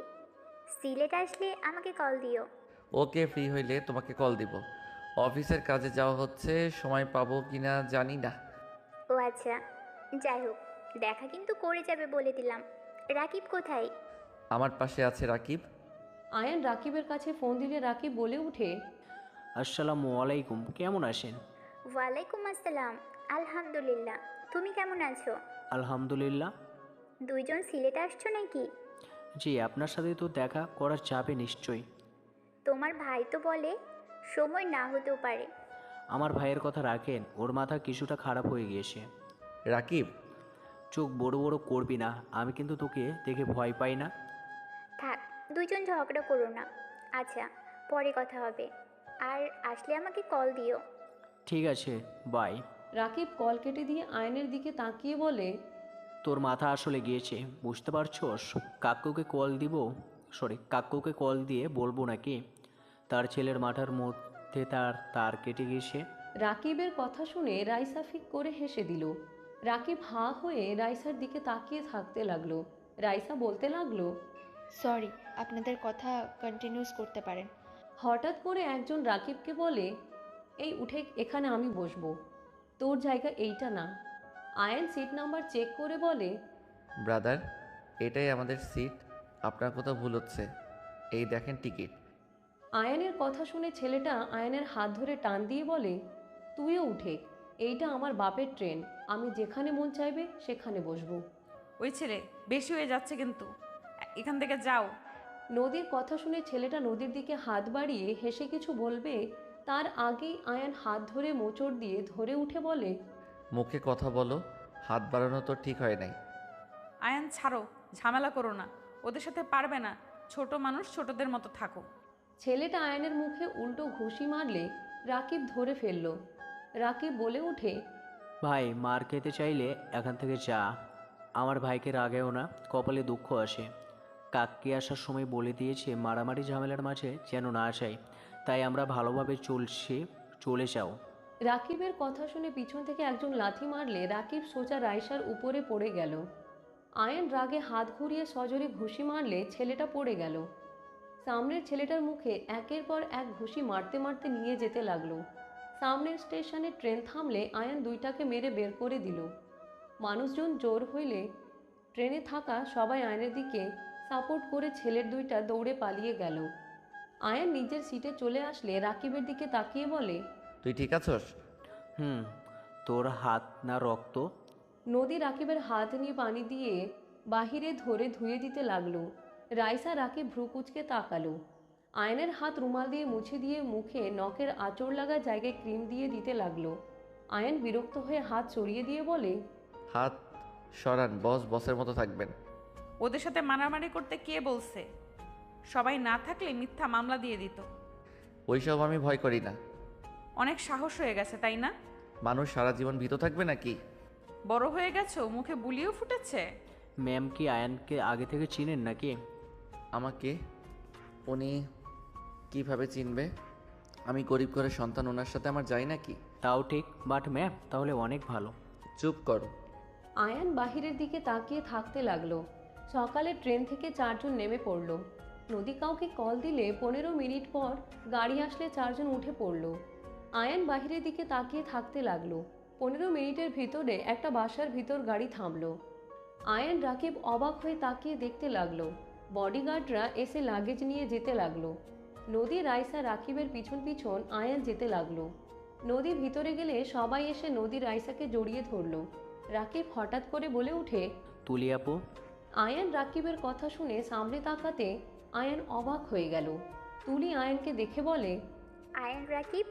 সিলেট আসলে আমাকে কল দিও। ওকে, ফ্রি হইলে তোমাকে কল দিব। অফিসের কাজে যাওয়া হচ্ছে, সময় পাবো কিনা জানি না। ও আচ্ছা, যাই হোক, দেখা কিন্তু করে যাবে বলে দিলাম। রাকিব কোথায়? আমার পাশে আছে রাকিব। আয়ান রাকিবের কাছে ফোন দিলে রাকিব বলে উঠে, আসসালামু আলাইকুম, কেমন আছেন? ওয়ালাইকুম আসসালাম, আলহামদুলিল্লাহ। তুমি কেমন আছো? আলহামদুলিল্লাহ। দুইজন সিলেট আসছো নাকি? জি, আপনার সাথে তো দেখা করা যাবে নিশ্চয়ই। তোমার ভাই তো বলে সময় না হতেও পারে। আমার ভাইয়ের কথা রাখেন, ওর মাথা কিছুটা খারাপ হয়ে গিয়েছে। রাকিব, চোখ বড় বড় করবি না, আমি কিন্তু তোকে দেখে ভয় পাই না। থাক, দুইজন ঝগড়া করো না। আচ্ছা, পরে কথা হবে। আর আসলে আমাকে কল দিও। ঠিক আছে, বাই। রাকিব কল কেটে দিয়ে আয়নের দিকে তাকিয়ে বলে, তোর মাথা আসলে গিয়েছে, বুঝতে পারছোস? কাকুকে কল দিয়ে বলবো নাকি তার ছেলের মাথার মধ্যে তার কেটে গিয়েছে? রাকিবের কথা শুনে রাইসা ফিক করে হেসে দিল। রাকিব হাঁ হয়ে রাইসার দিকে তাকিয়ে থাকতে লাগলো। রাইসা বলতে লাগলো, সরি, আপনাদের কথা কন্টিনিউস করতে পারেন। হঠাৎ করে একজন রাকিবকে বলে, এই উঠে, এখানে আমি বসবো, তোর জায়গা এইটা না। আয়ান সিট নাম্বার চেক করে বলে, ব্রাদার, এটাই আমাদের সিট। আপনার কোথাও ভুল হচ্ছে। এই দেখেন টিকিট। আয়ানের কথা শুনে ছেলেটা আয়ানের হাত ধরে টান দিয়ে বলে, তুইও উঠে, এইটা আমার বাপের ট্রেন, আমি যেখানে মন চাইবে সেখানে বসবো। ওই ছেলে বেশি হয়ে যাচ্ছে কিন্তু, এখান থেকে যাও। নদীর কথা শুনে ছেলেটা নদীর দিকে হাত বাড়িয়ে হেসে কিছু বলবে, তার আগেই আয়ান হাত ধরে মোচড় দিয়ে ধরে উঠে বলে, মুখে কথা বলো, হাত বাড়ানো তো ঠিক হয় নাই। আয়ান ছাড়ো, ঝামেলা করো না, ওদের সাথে পারবে না। ছোট মানুষ, ছোটদের মতো থাকো। ছেলেটা আয়ানের মুখে উল্টো ঘুষি মারলে রাকিব ধরে ফেলল। রাকিব বলে উঠে, ভাই, মার খেতে চাইলে এখান থেকে যা। আমার ভাইকে রাগেও না, কপালে দুঃখ আসে। কাককে আসার সময় বলে দিয়েছে মারামারি ঝামেলার মাঝে যেন না চাই, তাই আমরা ভালোভাবে চলে যাও। রাকিবের কথা শুনে পিছন থেকে একজন লাথি মারলে রাকিব সোজা রাইসার উপরে পড়ে গেল। আয়ান রাগে হাত ঘুরিয়ে সজোরে ঘুষি মারলে ছেলেটা পড়ে গেল। সামনের ছেলেটার মুখে একের পর এক ঘুষি মারতে মারতে নিয়ে যেতে লাগলো। সামনের স্টেশনে ট্রেন থামলে আয়ান দুইটাকে মেরে বের করে দিল। মানুষজন জোর হইলে ট্রেনে থাকা সবাই আয়নের দিকে সাপোর্ট করে ছেলের দুইটা দৌড়ে পালিয়ে গেল। আয়ান নিজের সিটে চলে আসলে রাকিবের দিকে তাকিয়ে বলে, তুই ঠিক আছস? তোর হাত না রক্ত? নদী রাকিবের হাত নিয়ে পানি দিয়ে বাহিরে ধরে ধুয়ে দিতে লাগলো। রাইসা রাকিব ভ্রু কুচকে তাকালো। আয়নের হাত রুমাল দিয়ে মুছে দিয়ে মুখে নখের আঁচড় লাগা জায়গায় ক্রিম দিয়ে দিতে লাগলো। আয়ন বিরক্ত হয়ে হাত সরিয়ে দিয়ে বলে, হাত সরান, বসের মতো থাকবেন। ওদের সাথে মারামারি করতে কে বলছে? সবাই না থাকলে মিথ্যা মামলা দিয়ে দিত। ওইসব আমি ভয় করি না। অনেক সাহস হয়ে গেছে, তাই না? মানুষ সারা জীবন ভীত থাকবে নাকি? বড় হয়ে গেছো, মুখে বুলিও ফুটেছে। ম্যাম কি আয়ানকে আগে থেকে চিনেন নাকি? আমাকে উনি কিভাবে চিনবে? আমি গরিব ঘরের সন্তান, ওনার সাথে আমার যাই নাকি? তাও ঠিক, বাট ম্যাম তাহলে অনেক ভালো। চুপ করো। আয়ান বাহিরের দিকে তাকিয়ে থাকতে লাগলো। সকালে ট্রেন থেকে 4 জন নেমে পড়ল। নদী কাউকে কল দিলে 15 মিনিট পর গাড়ি আসলে 4 জন উঠে পড়ল। আয়ান বাহিরের দিকে তাকিয়ে থাকতে লাগলো। 15 মিনিটের ভিতরে একটা বাসার ভিতর গাড়ি থামলো। আয়ান রাকিব অবাক হয়ে তাকিয়ে দেখতে লাগলো। বডিগার্ডরা এসে লাগেজ নিয়ে যেতে লাগলো। নদী, রাইসা, রাকিবের পিছন পিছন আয়ান যেতে লাগলো। নদী ভিতরে গেলে সবাই এসে নদী রাইসাকে জড়িয়ে ধরলো। রাকিব হঠাৎ করে বলে উঠে, তুলি আপু। আয়ান রাকিবের কথা শুনে সামনে তাকাতে আয়ান অবাক হয়ে গেল। তুলি আয়ানকে দেখে বলে, আয়ান রাকিব।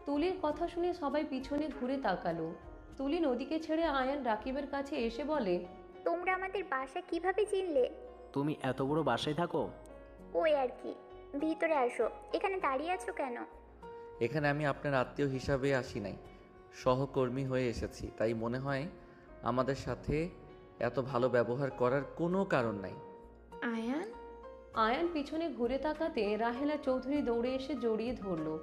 তুলির কথা শুনে সবাই পিছনে ঘুরে তাকালো। তুলি নদীকে ছেড়ে আয়ান রাকিবের কাছে এসে বলে, তোমরা আমাদের বাসা কিভাবে চিনলে? তুমি এত বড় বাসায় থাকো? ওই আর কি, ভিতরে আসো। এখানে দাঁড়িয়ে আছো কেন? এখানে আমি আপনার আত্মীয় হিসাবে আসি নাই, সহকর্মী হয়ে এসেছি। তাই মনে হয় আমাদের সাথে এত ভালো ব্যবহার করার কোনো কারণ নাই। আয়ান। আয়ান পিছনে ঘুরে তাকাতে রাহেলা চৌধুরী দৌড়ে এসে জড়িয়ে ধরলো।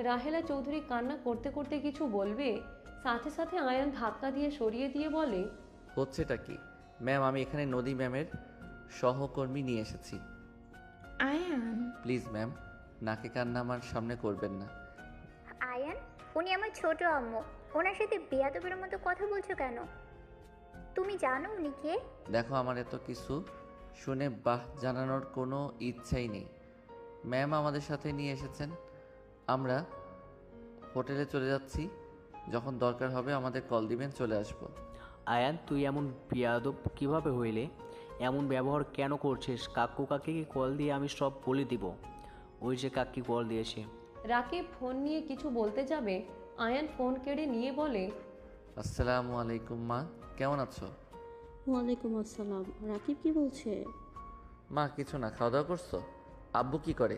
রাহেলা চৌধুরী কান্না করতে করতে কিছু বলবে, সাথে সাথে আয়ান ধাক্কা দিয়ে সরিয়ে দিয়ে বলে, হচ্ছেটা কি? ম্যাম, আমি এখানে নদী ম্যামের সহকর্মী নিয়ে এসেছি। আয়ান। প্লিজ ম্যাম, নাকে কান্না আমার সামনে করবেন না। আয়ান, উনি আমার ছোট আম্মু। ওনার সাথে বেয়াদবের মতো কথা বলছো কেন? তুমি জানো উনি কে? দেখো, আমার এত কিছু শুনে বাহ জানানোর কোনো ইচ্ছাই নেই। ম্যাম আমাদের সাথে নিয়ে এসেছেন, আমরা হোটেলে চলে যাচ্ছি। যখন দরকার হবে আমাদের কল দিবেন, চলে আসবো। আয়ান, তুই এমন বেয়াদব কিভাবে হইলে? এমন ব্যবহার কেন করছিস? কাকু কাকিকে কল দিয়ে আমি সব বলে দিব। ওই যে কাকি কল দিয়েছে। রাকিব ফোন নিয়ে কিছু বলতে যাবে, আয়ান ফোন কেড়ে নিয়ে বলে, আসসালামু আলাইকুম মা, কেমন আছো? ওয়ালাইকুম আসসালাম। রাকিব কি বলছে? মা কিছু না, খাওয়া দাওয়া করছো? আব্বু কি করে?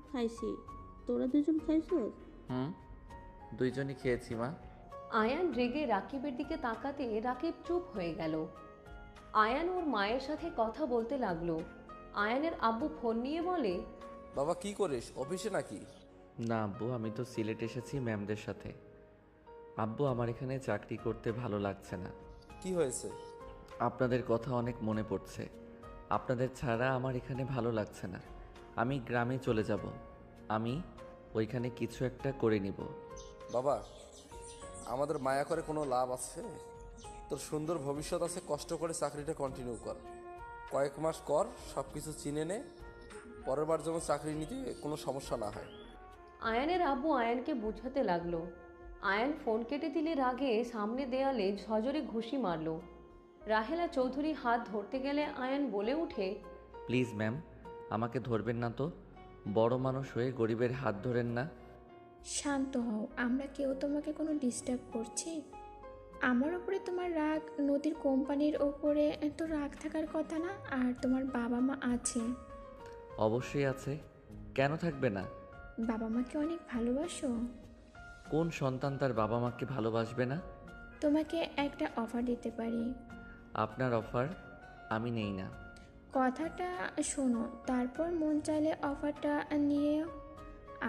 খাইছি। তোরা দুজন খাইছস? দুইজনই খেয়েছি মা। আয়ান রেগে রাকিবের দিকে তাকাতে রাকিব চুপ হয়ে গেল। আয়ান ওর মায়ের সাথে কথা বলতে লাগলো। আয়ানের আব্বু ফোন নিয়ে বলে, বাবা কি করিস, অফিসে নাকি? না আব্বু, আমি তো সিলেট এসেছি ম্যামদের সাথে। আব্বু, আমার এখানে চাকরি করতে ভালো লাগছে না। কি হয়েছে? আপনাদের কথা অনেক মনে পড়ছে। আপনাদের ছাড়া আমার এখানে ভালো লাগছে না। আমি গ্রামে চলে যাব। আমি ওইখানে কিছু একটা করে নিব। বাবা, আমাদের মায়া করে কোনো লাভ আছে? তোর সুন্দর ভবিষ্যৎ আছে, কষ্ট করে চাকরিটা কন্টিনিউ কর। কয়েক মাস কর, সব কিছু চিনে নে, পরের বার যেন চাকরি নিতে কোনো সমস্যা না হয়। আয়ানের আব্বু আয়ানকে বুঝাতে লাগলো। আয়ান ফোন কেটে দিলে রাগে সামনে দেয়ালে ঝজরে ঘুষি মারল। রাহেলা চৌধুরী হাত ধরতে গেলে আয়ান বলে উঠে, প্লিজ ম্যাম, আমাকে ধরবেন না তো। বড় মানুষ হয়ে গরিবের হাত ধরেন না। শান্ত হও, আমরা কেউ তোমাকে কোনো ডিস্টার্ব করছি? আমার ওপরে তোমার রাগ, নদীর কোম্পানির ওপরে তো রাগ থাকার কথা না। আর তোমার বাবা মা আছে। অবশ্যই আছে, কেন থাকবে না? বাবা মাকে অনেক ভালোবাসো? কোন সন্তান তার বাবা মাকে ভালোবাসবে না? তোমাকে একটা অফার দিতে পারি। আপনার অফার আমি নেই না। কথাটা শোনো, তারপর মন চাইলে অফারটা নিয়েও,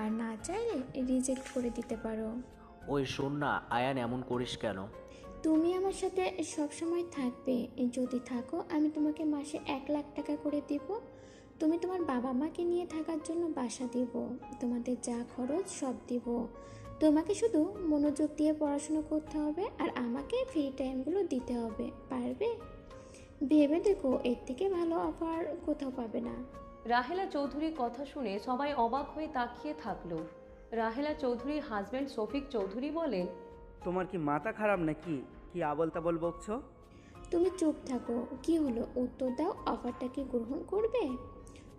আর না চাইলে রিজেক্ট করে দিতে পারো। ওই শোন না আয়ান, এমন করিস কেন? তুমি আমার সাথে সবসময় থাকবে। যদি থাকো, আমি তোমাকে মাসে 1,00,000 টাকা করে দিব। তুমি তোমার বাবা মাকে নিয়ে থাকার জন্য বাসা দিব, তোমাদের যা খরচ সব দিব। তোমাকে শুধু মনোযোগ দিয়ে পড়াশোনা করতে হবে আর আমাকে ফ্রি টাইমগুলো দিতে হবে। পারবে? ভেবে দেখো, এর থেকে ভালো অফার কোথাও পাবে না। রাহেলা চৌধুরীর কথা শুনে সবাই অবাক হয়ে তাকিয়ে থাকলো। রাহেলা চৌধুরীর হাজব্যান্ড শফিক চৌধুরী বলে, তোমার কি মাথা খারাপ নাকি? কি আবল তাবল বকছো? তুমি চুপ থাকো। কি হলো, উত্তর দাও। অফারটা কি গ্রহণ করবে?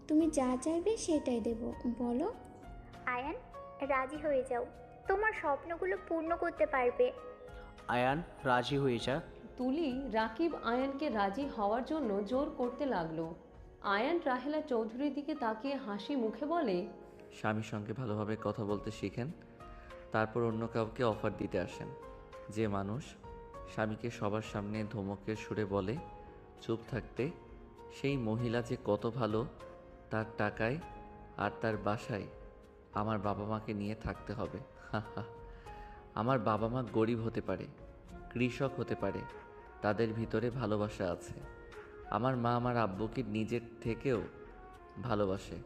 তুমি যা চাইবে সেটাই দেব, বলো। আয়ান, রাজি হয়ে যাও। তোমার স্বপ্নগুলো পূর্ণ করতে পারবে। আয়ান রাজি হয়ে যা, তুলি রাকিব আয়ানকে রাজি হওয়ার জন্য জোর করতে লাগলো। আয়ান রাহেলা চৌধুরীর দিকে তাকিয়ে হাসি মুখে বলে, স্বামীর সঙ্গে ভালোভাবে কথা বলতে শিখেন, তারপর অন্য কাউকে অফার দিতে আসেন। যে মানুষ স্বামীকে সবার সামনে ধমকের সুরে বলে চুপ থাকতে, সেই মহিলা যে কত ভালো, তার টাকায় আর তার বাসায় আমার বাবা মাকে নিয়ে থাকতে হবে। আমার বাবা মা গরিব হতে পারে, কৃষক হতে পারে, তাদের ভিতরে ভালোবাসা আছে। আমার মা আমার আব্বুকে নিজের থেকেও ভালোবাসে।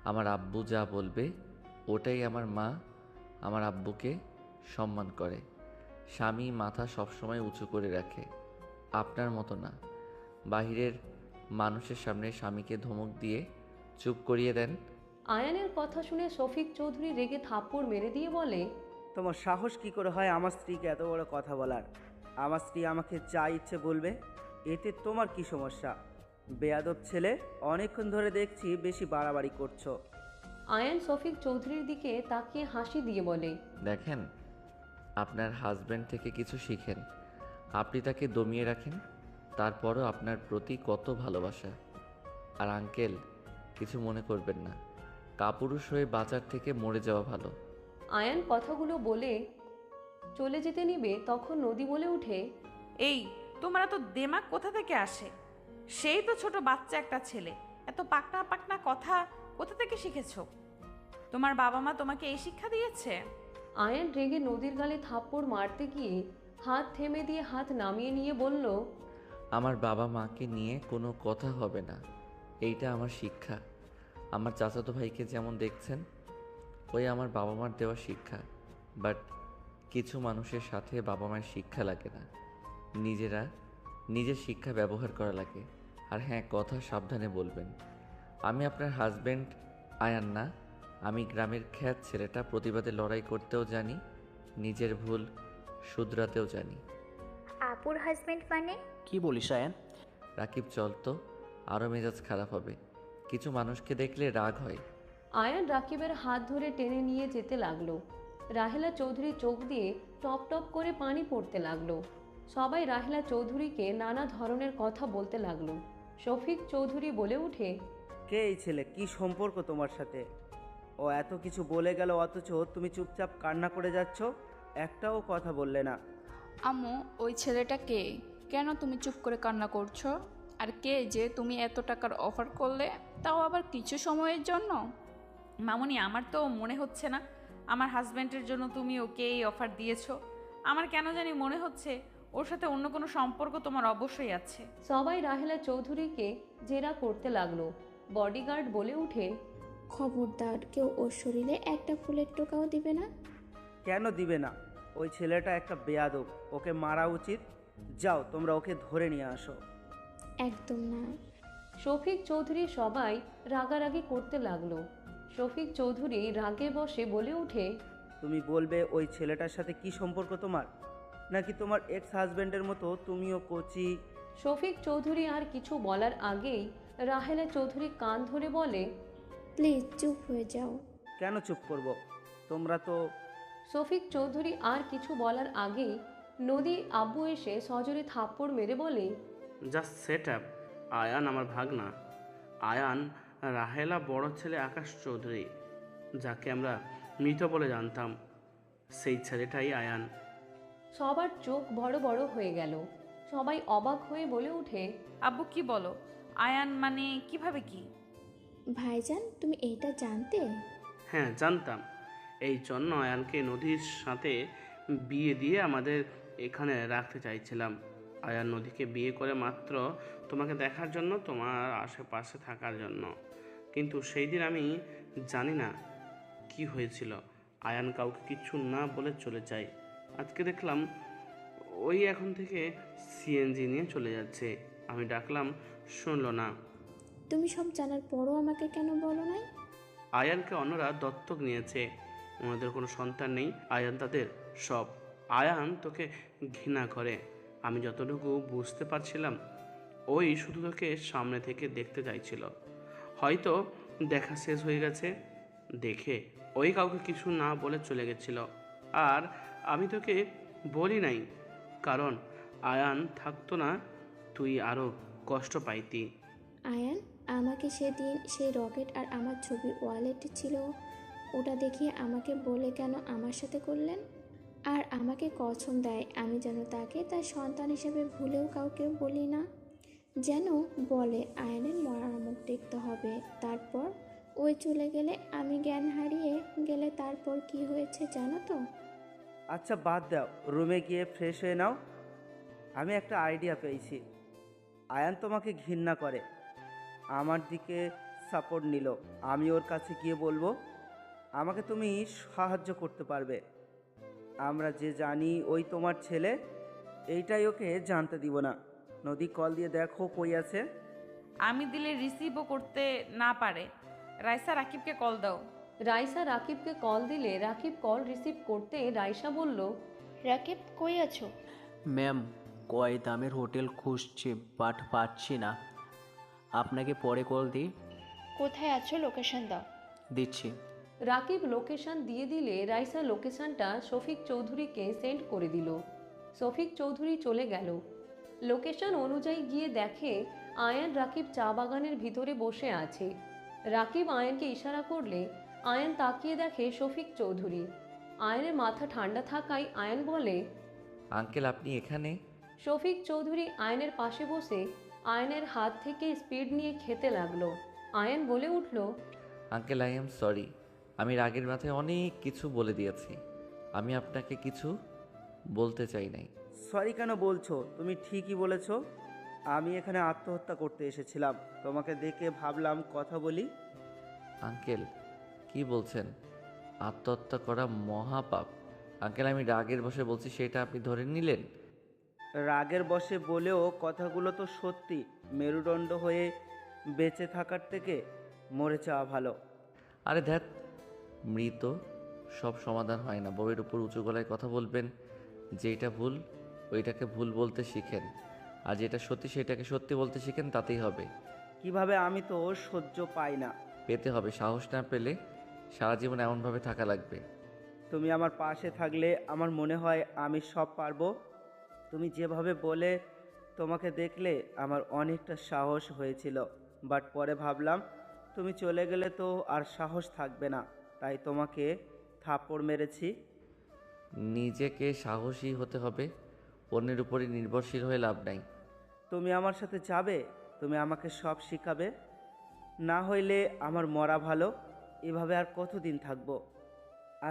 আমার আব্বু যা বলবে ওটাই আমার মা আমার আব্বুকে সম্মান করে। স্বামী মাথা সবসময় উঁচু করে রাখে, আপনার মতো না। বাহিরের মানুষের সামনে স্বামীকে ধমক দিয়ে চুপ করিয়ে দেন। আয়ানের কথা শুনে শফিক চৌধুরী রেগে থাপ্পড় মেরে দিয়ে বলে, তোমার সাহস কি করে হয় আমার স্ত্রীকে এত বড় কথা বলার? আমার স্ত্রী আমাকে যা ইচ্ছে বলবে, এতে তোমার কি সমস্যা? বেয়াদব ছেলে, অনেকক্ষণ ধরে দেখছি বেশি বাড়াবাড়ি করছো। আয়ান শফিক চৌধুরীর দিকে তাকিয়ে হাসি দিয়ে বলে, দেখেন, আপনার হাজব্যান্ড থেকে কিছু শিখেন। আপনি তাকে দমিয়ে রাখেন, তারপরও আপনার প্রতি কত ভালোবাসা। আর আঙ্কেল, কিছু মনে করবেন না, কাপুরুষ হয়ে বাজার থেকে মরে যাওয়া ভালো। আয়ান কথাগুলো বলে চলে যেতে নিবে, তখন নদী বলে উঠে, এই তোমার এত দেমাগ কোথা থেকে আসে? সেই তো ছোট বাচ্চা একটা ছেলে, এত পাকনা পাকনা কথা কোথা থেকে শিখেছো? তোমার বাবা মা তোমাকে এই শিক্ষা দিয়েছে? আয়ান রেগে নদীর গালে থাপ্পড় মারতে গিয়ে হাত থেমে দিয়ে হাত নামিয়ে নিয়ে বলল, আমার বাবা মাকে নিয়ে কোনো কথা হবে না, এইটা আমার শিক্ষা। আমার চাচাতো ভাইকে যেমন দেখছেন, ওই আমার বাবা মার দেওয়া শিক্ষা। বাট কিছু মানুষের সাথে বাবা মায়ের শিক্ষা লাগে না, নিজের শিক্ষা ব্যবহার করা লাগে। আর হ্যাঁ, কথা সাবধানে বলবেন। আমি আপনার হাজব্যান্ড আয়ান না, আমি গ্রামের খ্যাত ছেলেটা, প্রতিবাদে লড়াই করতেও জানি, নিজের ভুল শুধরাতেও জানি। আপুর হাজবেন্ড মানে? কি বলিস আয়ান? রাকিব, চল তো, আরও মেজাজ খারাপ হবে। কিছু মানুষকে দেখলে রাগ হয়। আয়ান রাকিবের হাত ধরে টেনে নিয়ে যেতে লাগলো। রাহেলা চৌধুরী চোখ দিয়ে টপ টপ করে পানি পড়তে লাগলো। সবাই রাহেলা চৌধুরীকে নানা ধরনের কথা বলতে লাগলো। শফিক চৌধুরী বলে উঠে, কে এই ছেলে? কি সম্পর্ক তোমার সাথে? ও এত কিছু বলে গেল, অথচ তুমি চুপচাপ কান্না করে যাচ্ছ, একটাও কথা বললে না। আম্মু, ওই ছেলেটা কে? কেন তুমি চুপ করে কান্না করছো? আর কে যে তুমি এত টাকার অফার করলে, তাও আবার কিছু সময়ের জন্য? মামুনি, আমার তো মনে হচ্ছে না আমার হাজব্যান্ডের জন্য তুমি ওকে এই অফার দিয়েছো। আমার কেন জানি মনে হচ্ছে ওর সাথে অন্য কোনো সম্পর্ক তোমার অবশ্যই আছে। সবাই রাহেলা চৌধুরীকে জেরা করতে লাগলো। বডিগার্ড বলে উঠে, খবরদার, কেউ ওর শরীরে একটা ফুলের টোকাও দিবে না। কেন দিবে না? ওই ছেলেটা একটা বেয়াদব, ওকে মারা উচিত। যাও, তোমরা ওকে ধরে নিয়ে আসো। একদম না। শফিক চৌধুরী সবাই রাগারাগি করতে লাগলো। শফিক চৌধুরী রাগে বসে বলে উঠে, তুমি বলবে ওই ছেলেটার সাথে কি সম্পর্ক তোমার? নাকি তোমার এক্স হাজব্যান্ডের মতো তুমিও কোচি? শফিক চৌধুরী আর কিছু বলার আগেই রাহেলা চৌধুরী কান ধরে বলে, প্লিজ চুপ হয়ে যাও। কেন চুপ করব? তোমরা তো... শফিক চৌধুরী আর কিছু বলার আগেই নদী আব্বু এসে সজোরে থাপ্পড় মেরে বলে, জাস্ট সেট আপ। আয়ান আমার ভাগনা। আয়ান রাহেলা বড় ছেলে আকাশ চৌধুরী, যাকে আমরা মৃত বলে জানতাম, সেই ছেলেটাই আয়ান। সবার চোখ বড় বড় হয়ে গেল। সবাই অবাক হয়ে বলে উঠে, আব্বু কি বলো? আয়ান মানে কিভাবে কি? ভাইজান, তুমি এইটা জানতে? হ্যাঁ, জানতাম। এই জন্য আয়ানকে নদীর সাথে বিয়ে দিয়ে আমাদের এখানে রাখতে চাইছিলাম। আয়ান নদীকে বিয়ে করে মাত্র তোমাকে দেখার জন্য, তোমার আশেপাশে থাকার জন্য। কিন্তু সেই দিন আমি জানি না কি হয়েছিল, আয়ান কাউকে কিচ্ছু না বলে চলে যায়। আজকে দেখলাম ওই এখন থেকে সিএনজি নিয়ে চলে যাচ্ছে। আমি ডাকলাম, শুনলো না। তুমি সব জানার পরও আমাকে কেন বলো নাই? আয়ানকে অন্যরা দত্তক নিয়েছে, ওনাদের কোনো সন্তান নেই। আয়ান তাদের সব। আয়ান তোকে ঘৃণা করে, আমি যতটুকু বুঝতে পারছিলাম। ওই শুধু তোকে সামনে থেকে দেখতে চাইছিল। হয়তো দেখা শেষ হয়ে গেছে দেখে ওই কাউকে কিছু না বলে চলে গেছিল। আর আমি তোকে বলি নাই, কারণ আয়ান থাকতো না তুই আরও কষ্ট পাইতি। আয়ান, আমাকে সেদিন সেই রকেট আর আমার ছবি ওয়ালেটে ছিল, ওটা দেখিয়ে আমাকে বলে কেন আমার সাথে করলেন? আর আমাকে কসম দেয় আমি যেন তাকে তার সন্তান হিসেবে ভুলেও কাউকে বলি না। যেন বলে আয়ানের মরার মুখ দেখতে হবে, তারপর ওই চলে গেলে আমি জ্ঞান হারিয়ে গেলে তারপর কি হয়েছে জানো তো? আচ্ছা বাদ দাও, রুমে গিয়ে ফ্রেশ হয়ে নাও। আমি একটা আইডিয়া পেয়েছি। আয়ান তোমাকে ঘৃণা করে, আমার দিকে সাপোর্ট নিল। আমি ওর কাছে গিয়ে বলবো আমাকে তুমি সাহায্য করতে পারবে। আমরা যে জানি ওই তোমার ছেলে, এইটাই ওকে জানতে দিব না। নদী, কল দিয়ে দেখো কই আছে। আমি দিলে রিসিভও করতে না পারে। রাইসা রাকিবকে কল দাও। রাইসা রাকিবকে কল দিলে রাকিব কল রিসিভ করতে রাইসা বলল, রাকিব কই আছো? ম্যাম, কয় দামের হোটেল খুঁজছি বাট পাচ্ছি না। আপনাকে পরে কল দিই। কোথায় আছো লোকেশন দাও। দিচ্ছি। রাকিব লোকেশন দিয়ে দিলে রাইসা লোকেশনটা শফিক চৌধুরীকে সেন্ড করে দিল। শফিক চৌধুরী চলে গেল। লোকেশন অনুযায়ী গিয়ে দেখে আয়ান রাকিব চা বাগানের ভিতরে বসে আছে। রাকিব আয়ানকে ইশারা করলে আয়ান তাকিয়ে দেখে শফিক চৌধুরী। আয়ানের মাথা ঠান্ডা থাকায় আয়ান বলে, আঙ্কেল আপনি এখানে? শফিক চৌধুরী আয়নের পাশে বসে আয়নের হাত থেকে স্পিড নিয়ে খেতে লাগলো। আয়ন বলে উঠল, আঙ্কেল আই এম সরি, আমি রাগের মাথায় অনেক কিছু বলে দিয়েছি। আমি আপনাকে কিছু বলতে চাই নাই। সরি কেন বলছো? তুমি ঠিকই বলেছো। আমি এখানে আত্মহত্যা করতে এসেছিলাম, তোমাকে দেখে ভাবলাম কথা বলি। আঙ্কেল কি বলছেন? আত্মহত্যা করা মহাপাপ। আঙ্কেল আমি রাগের বসে বলছি সেটা আপনি ধরে নিলেন? রাগের বশে বলেও কথাগুলো তো সত্যি। মেরুদণ্ড হয়ে বেঁচে থাকার থেকে মরে যাওয়া ভালো। আরে ধ্যাত, মৃত সব সমাধান হয় না। বউয়ের উপর উঁচু গলায় কথা বলবেন। যেটা ভুল ওইটাকে ভুল বলতে শিখেন, আর যেটা সত্যি সেটাকে সত্যি বলতে শিখেন, তাতেই হবে। কিভাবে? আমি তো সহ্য পাই না। পেতে হবে। সাহস না পেলে সারা জীবন এমনভাবে থাকা লাগবে। তুমি আমার পাশে থাকলে আমার মনে হয় আমি সব পারবো। তুমি যেভাবে বলে তোমাকে দেখলে আমার অনেকটা সাহস হয়েছিল, বাট পরে ভাবলাম তুমি চলে গেলে তো আর সাহস থাকবে না, তাই তোমাকে থাপ্পড় মেরেছি। নিজেকে সাহসী হতে হবে, অন্যের উপরই নির্ভরশীল হয়ে লাভ নাই। তুমি আমার সাথে যাবে? তুমি আমাকে সব শিখাবে? না হইলে আমার মরা ভালো। এভাবে আর কতদিন থাকবো?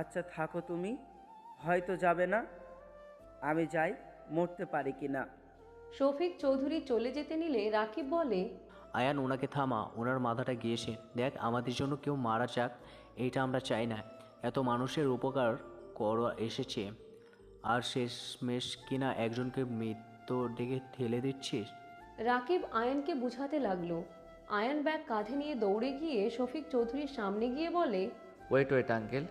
আচ্ছা থাকো, তুমি হয়তো যাবে না, আমি যাই, মরতে পারি কি না। শফিক চৌধুরী চলে যেতে নিলে রাকিব বলে, আয়ান ওনাকে থামা, ওনার মাথাটা গিয়েছে। দেখ, আমাদের জন্য কেউ মারা যাক এইটা আমরা চাই না। এত মানুষের উপকার করা এসেছে, আর শেষমেশ কিনা একজনকে মৃত্যুর দিকে ঠেলে দিচ্ছিস। রাকিব আয়নকে বুঝাতে লাগলো। আয়ন ব্যাগ কাঁধে নিয়ে দৌড়ে গিয়ে শফিক চৌধুরীর সামনে গিয়ে বলে, ওয়েট ওয়েট আঙ্কেল,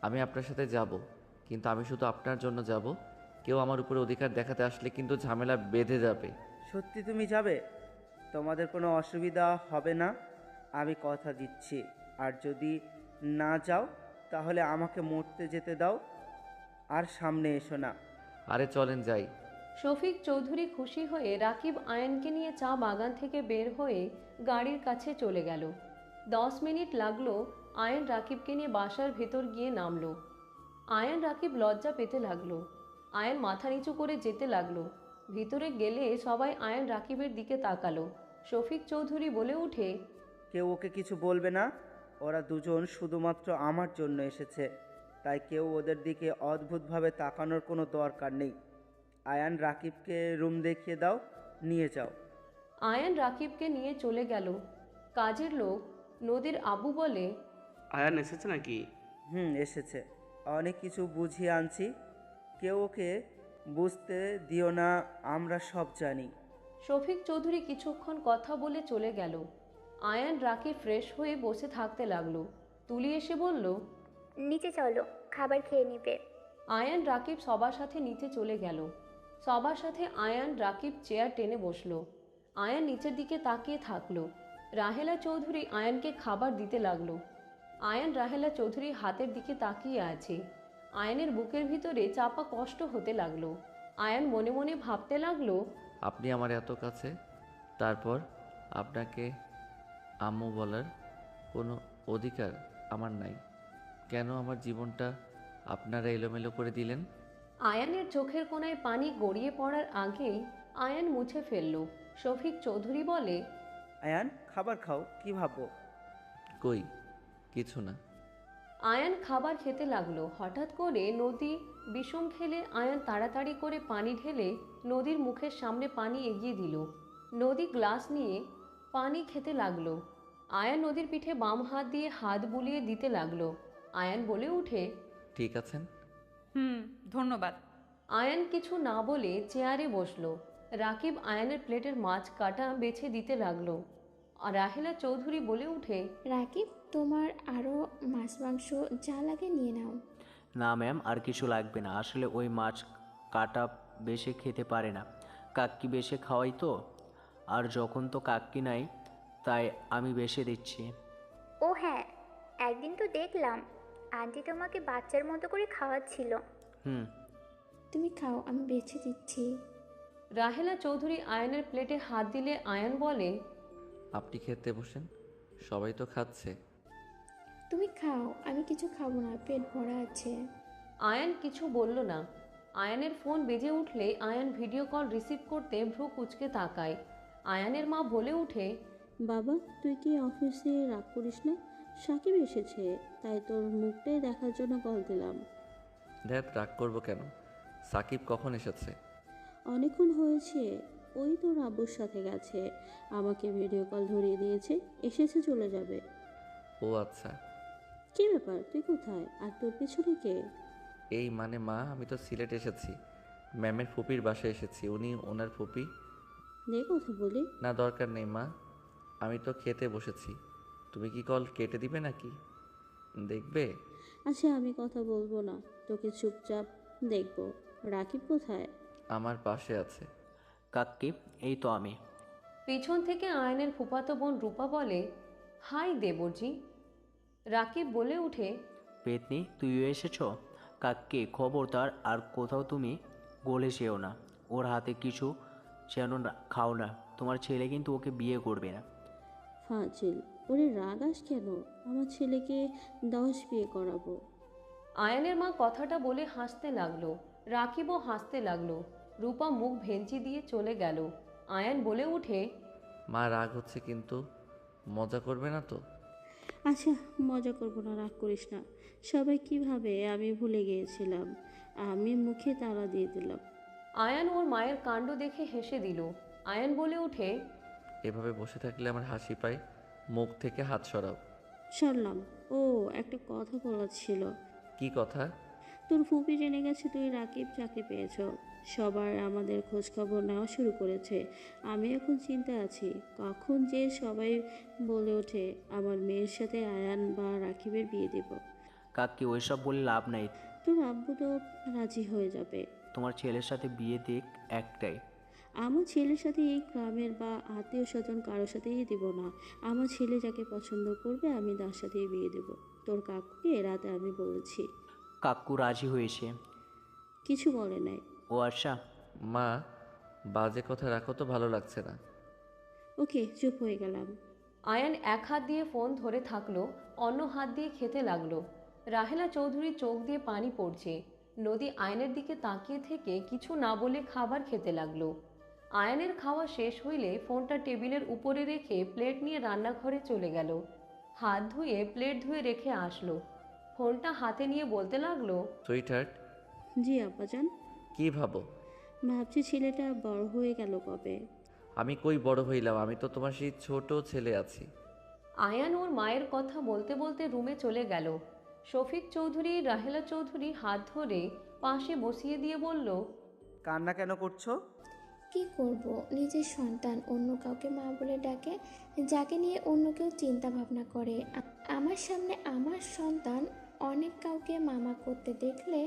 আমি আপনার সাথে যাব, কিন্তু আমি শুধু আপনার জন্য যাব। কেউ আমার উপরে অধিকার দেখাতে আসলে কিন্তু ঝামেলা বেঁধে যাবে। সত্যি তুমি যাবে? তোমাদের কোনো অসুবিধা হবে না, আমি কথা দিচ্ছি। আর যদি না যাও তাহলে আমাকে মরতে যেতে দাও, আর সামনে এসো না। আরে চলেন যাই। শফিক চৌধুরী খুশি হয়ে রাকিব আয়নকে নিয়ে চা বাগান থেকে বের হয়ে গাড়ির কাছে চলে গেল। 10 মিনিট লাগলো আয়ন রাকিবকে নিয়ে বাসার ভেতর গিয়ে নামলো। আয়ন রাকিব লজ্জা পেতে লাগলো। আয়ন মাথা নিচু করে যেতে লাগলো। ভিতরে গেলে সবাই আয়ন রাকিবের দিকে তাকালো। শফিক চৌধুরী বলে উঠে, কেউ ওকে কিছু বলবে না, ওরা দুজন শুধুমাত্র আমার জন্য এসেছে, তাই কেউ ওদের দিকে অদ্ভুতভাবে তাকানোর কোনো দরকার নেই। আয়ান রাকিবকে রুম দেখিয়ে দাও, নিয়ে যাও। আয়ন রাকিবকে নিয়ে চলে গেল। কাজের লোক নদীর আবু বলে, আয়ান এসেছে নাকি? এসেছে। অনেক কিছু বুঝিয়ে আনছি, কেউ ওকে বুঝতে দিও না, আমরা সব জানি। শফিক চৌধুরী কিছুক্ষণ কথা বলে চলে গেল। আয়ান রাকিব ফ্রেশ হয়ে বসে থাকতে লাগলো। তুলি এসে বলল, নিচে চলো, খাবার খেয়ে নিবে। আয়ান রাকিব সবার সাথে নিচে চলে গেল। সবার সাথে আয়ান রাকিব চেয়ার টেনে বসলো। আয়ান নিচের দিকে তাকিয়ে থাকলো। রাহেলা চৌধুরী আয়ানকে খাবার দিতে লাগলো। আয়ান রাহেলা চৌধুরীর হাতের দিকে তাকিয়ে আছে। আয়ানের বুকের ভিতরে চাপা কষ্ট হতে লাগলো। আয়ান মনে মনে ভাবতে লাগলো, আপনি আমার এত কাছে, তারপর আপনাকে আম্মু বলার কোনো অধিকার আমার নাই। কেন আমার জীবনটা আপনারা এলোমেলো করে দিলেন? আয়ানের চোখের কোণায় পানি গড়িয়ে পড়ার আগেই আয়ান মুছে ফেলল। শফিক চৌধুরী বলে, আয়ান খাবার খাও, কি ভাববো? কই কিছু না। আয়ান খাবার খেতে লাগলো। হঠাৎ করে নদী বিষম খেলে আয়ান তাড়াতাড়ি করে পানি ঢেলে নদীর মুখের সামনে পানি এগিয়ে দিল। নদী গ্লাস নিয়ে পানি খেতে লাগলো। আয়ান নদীর পিঠে বাম হাত দিয়ে হাত বুলিয়ে দিতে লাগলো। আয়ান বলে উঠে, ঠিক আছেন? ধন্যবাদ। আয়ান কিছু না বলে চেয়ারে বসলো। রাকিব আয়ানের প্লেটের মাছ কাটা বেছে দিতে লাগলো। আর রাহেলা চৌধুরী বলে উঠে, রাকিব, তোমার আরও মাছ মাংস যা লাগে নিয়ে নাও। না ম্যাম, আর কিছু লাগবে না। আসলে ওই মাছ কাটা বেশি খেতে পারে না, কাক্কি বেশি খাওয়াই তো। আর যখন তো কাক্কি নাই, তাই আমি বেশি দিচ্ছি। ও হ্যাঁ, একদিন তো দেখলাম আন্টি তোমাকে বাচ্চার মতো করে খাওয়াচ্ছিল। হুম। তুমি খাও, আমি বেছে দিচ্ছি। রাহেলা চৌধুরী আয়ানের প্লেটে হাত দিলে আয়ান বলে, আপনি খেতে বসেন, সবাই তো খাচ্ছে। তুমি খাও, আমি কিছু খাবো না, পেট ভরা আছে। আয়ান কিছু বলল না। আয়ানের ফোন বেজে উঠলে আয়ান ভিডিও কল রিসিভ করতে ভ্রু কুঁচকে তাকায়। আয়ানের মা বলে উঠে, বাবা তুই কি অফিসে রাগ করিস না? সাকিব এসেছে, তাই তোর মুখটাই দেখার জন্য কল দিলাম। ধ্যাত, রাগ করবো কেন? সাকিব কখন এসেছে? অনেকক্ষণ হয়েছে, ওই তোর আব্বুর সাথে গেছে, আমাকে ভিডিও কল ধরিয়ে দিয়েছে, এসেছে চলে যাবে। ও আচ্ছা। কি ব্যাপার, তুই কোথায় আর তোর পেছনে কে? এই মানে মা, আমি তো সিলেট এসেছি, ম্যামের ফুপির বাসায় এসেছি। উনি ওনার ফুপি। নে কথা বলি। না দরকার নেই মা, আমি তো খেতে বসেছি। তুমি কি কল কেটে দিবে নাকি দেখবে? আচ্ছা আমি কথা বলবো না, তোকে চুপচাপ দেখবো। রাকিব কোথায়? আমার পাশে আছে। কাক্কি, এই তো আমি। পিছন থেকে আয়ানের ফুফাতো বোন রূপা বলে, হাই দেবরজি। রাকিব বলে উঠে, পেতনি, তুইও এসেছ? কাক্কি খবরদার আর কোথাও তুমি গলে যেও না। ওর হাতে কিছু যেন খাও না, তোমার ছেলে কিন্তু ওকে বিয়ে করবে না। ফাজিল, ওরে রাগাস কেন? আমার ছেলেকে 10 বিয়ে করাবো। আয়ানের মা কথাটা বলে হাসতে লাগলো। রাকিবও হাসতে লাগলো। রূপা মুখ ভেঞ্চি দিয়ে চলে গেল। আয়ান বলে উঠে, মা রাগ হচ্ছে কিন্তু মজা করবে না তো? আচ্ছা মজা করবো না, রাগ করিস না। সবাই কিভাবে আমি ভুলে গিয়েছিলাম, আমি মুখে তালা দিয়ে দিলাম। আয়ান ওর মায়ের কাণ্ড দেখে হেসে দিল। আয়ান বলে উঠে, এভাবে বসে থাকলে আমার হাসি পায়, মুখ থেকে হাত সরাও। সরলাম। ও একটা কথা বলার ছিল। কি কথা? তোর ফুপি জেনে গেছে তুই রাকিব চাকরি পেয়েছ, সবার আমাদের খোঁজ খবর নেওয়া শুরু করেছে। আমি এখন চিন্তা আছি, কখন যে সবাই বলে ওঠে আমার মেয়ের সাথে আয়ান বা রাকিবের বিয়ে দেব। কাক্কি, ওইসব বলে লাভ নাই। তোর আব্বু তো রাজি হয়ে যাবে। তোমার ছেলের সাথে বিয়ে দিক একটাই। আমার ছেলের সাথে এই গ্রামের বা আত্মীয় স্বজন কারোর সাথেই দেব না। আমার ছেলে যাকে পছন্দ করবে আমি তার সাথেই বিয়ে দেব। তোর কাকুকে রাতে আমি বলেছি। কাকু রাজি হয়েছে? কিছু বলে নাই। ও আচ্ছা। মা, বাজে কথা রাখো তো, ভালো লাগছে না। ওকে, চুপ হয়ে গেলাম। আয়ান এক হাত দিয়ে ফোন ধরে থাকলো, অন্য হাত দিয়ে খেতে লাগলো। রাহেলা চৌধুরীর চোখ দিয়ে পানি পড়ছে। নদী আয়নের দিকে তাকিয়ে থেকে কিছু না বলে খাবার খেতে লাগলো। আয়ানের খাওয়া শেষ হইলে ফোনটা টেবিলের উপরে রেখে প্লেট নিয়ে রান্নাঘরে চলে গেল। হাত ধুয়ে প্লেট ধুয়ে রেখে আসলো। ফোনটা হাতে নিয়ে বলতে লাগলো, সুইটহার্ট। জি আব্বাজান। কি ভাবো? ভাবছি ছেলেটা বড় হয়ে গেল কবে। আমি কই বড় হইলাম, আমি তো তোমার সেই ছোট ছেলে আছি। আয়ান ওর মায়ের কথা বলতে বলতে রুমে চলে গেল। শফিক চৌধুরী রাহেলা চৌধুরী হাত ধরে পাশে বসিয়ে দিয়ে বলল, কান্না কেন করছো? কি করব, নিজের সন্তান অন্য কাউকে মা বলে ডাকে, যাকে নিয়ে অন্য কেউ চিন্তা ভাবনা করে। আমার সামনে আমার সন্তান অনেক কাউকে মামা করতে দেখলে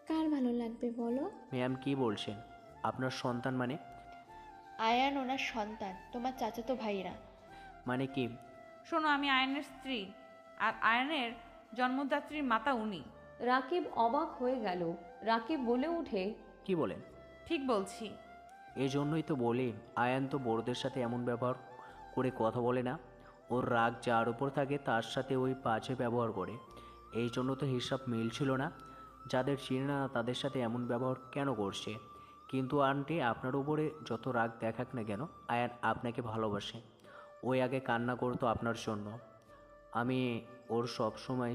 কার ভালো লাগবে বলো? ম্যাম কি বলছেন? আপনার সন্তান মানে? আয়ান ওনার সন্তান, তোমার চাচাতো ভাইরা। মানে কি? শোনো, আমি আয়নের স্ত্রী, আর আয়নের জন্মদাত্রীর মাতা উনি। রাকিব অবাক হয়ে গেল। রাকিব বলে উঠে, কি বলেন? ঠিক বলছি। এই জন্যই তো বলি আয়ান তো বড়দের সাথে এমন ব্যবহার করে কথা বলে না। ওর রাগ যার উপর থাকে তার সাথে ওই বাজে ব্যবহার করে। এই জন্য তো হিসাব মিলছিল না। যাদের চিনে না তাদের সাথে এমন ব্যবহার কেন করছে? কিন্তু আন্টি, আপনার উপরে যত রাগ দেখাক না কেন, আয়ান আপনাকে ভালোবাসে। ওই আগে কান্না করতো আপনার জন্য। আমি ওর সব সময়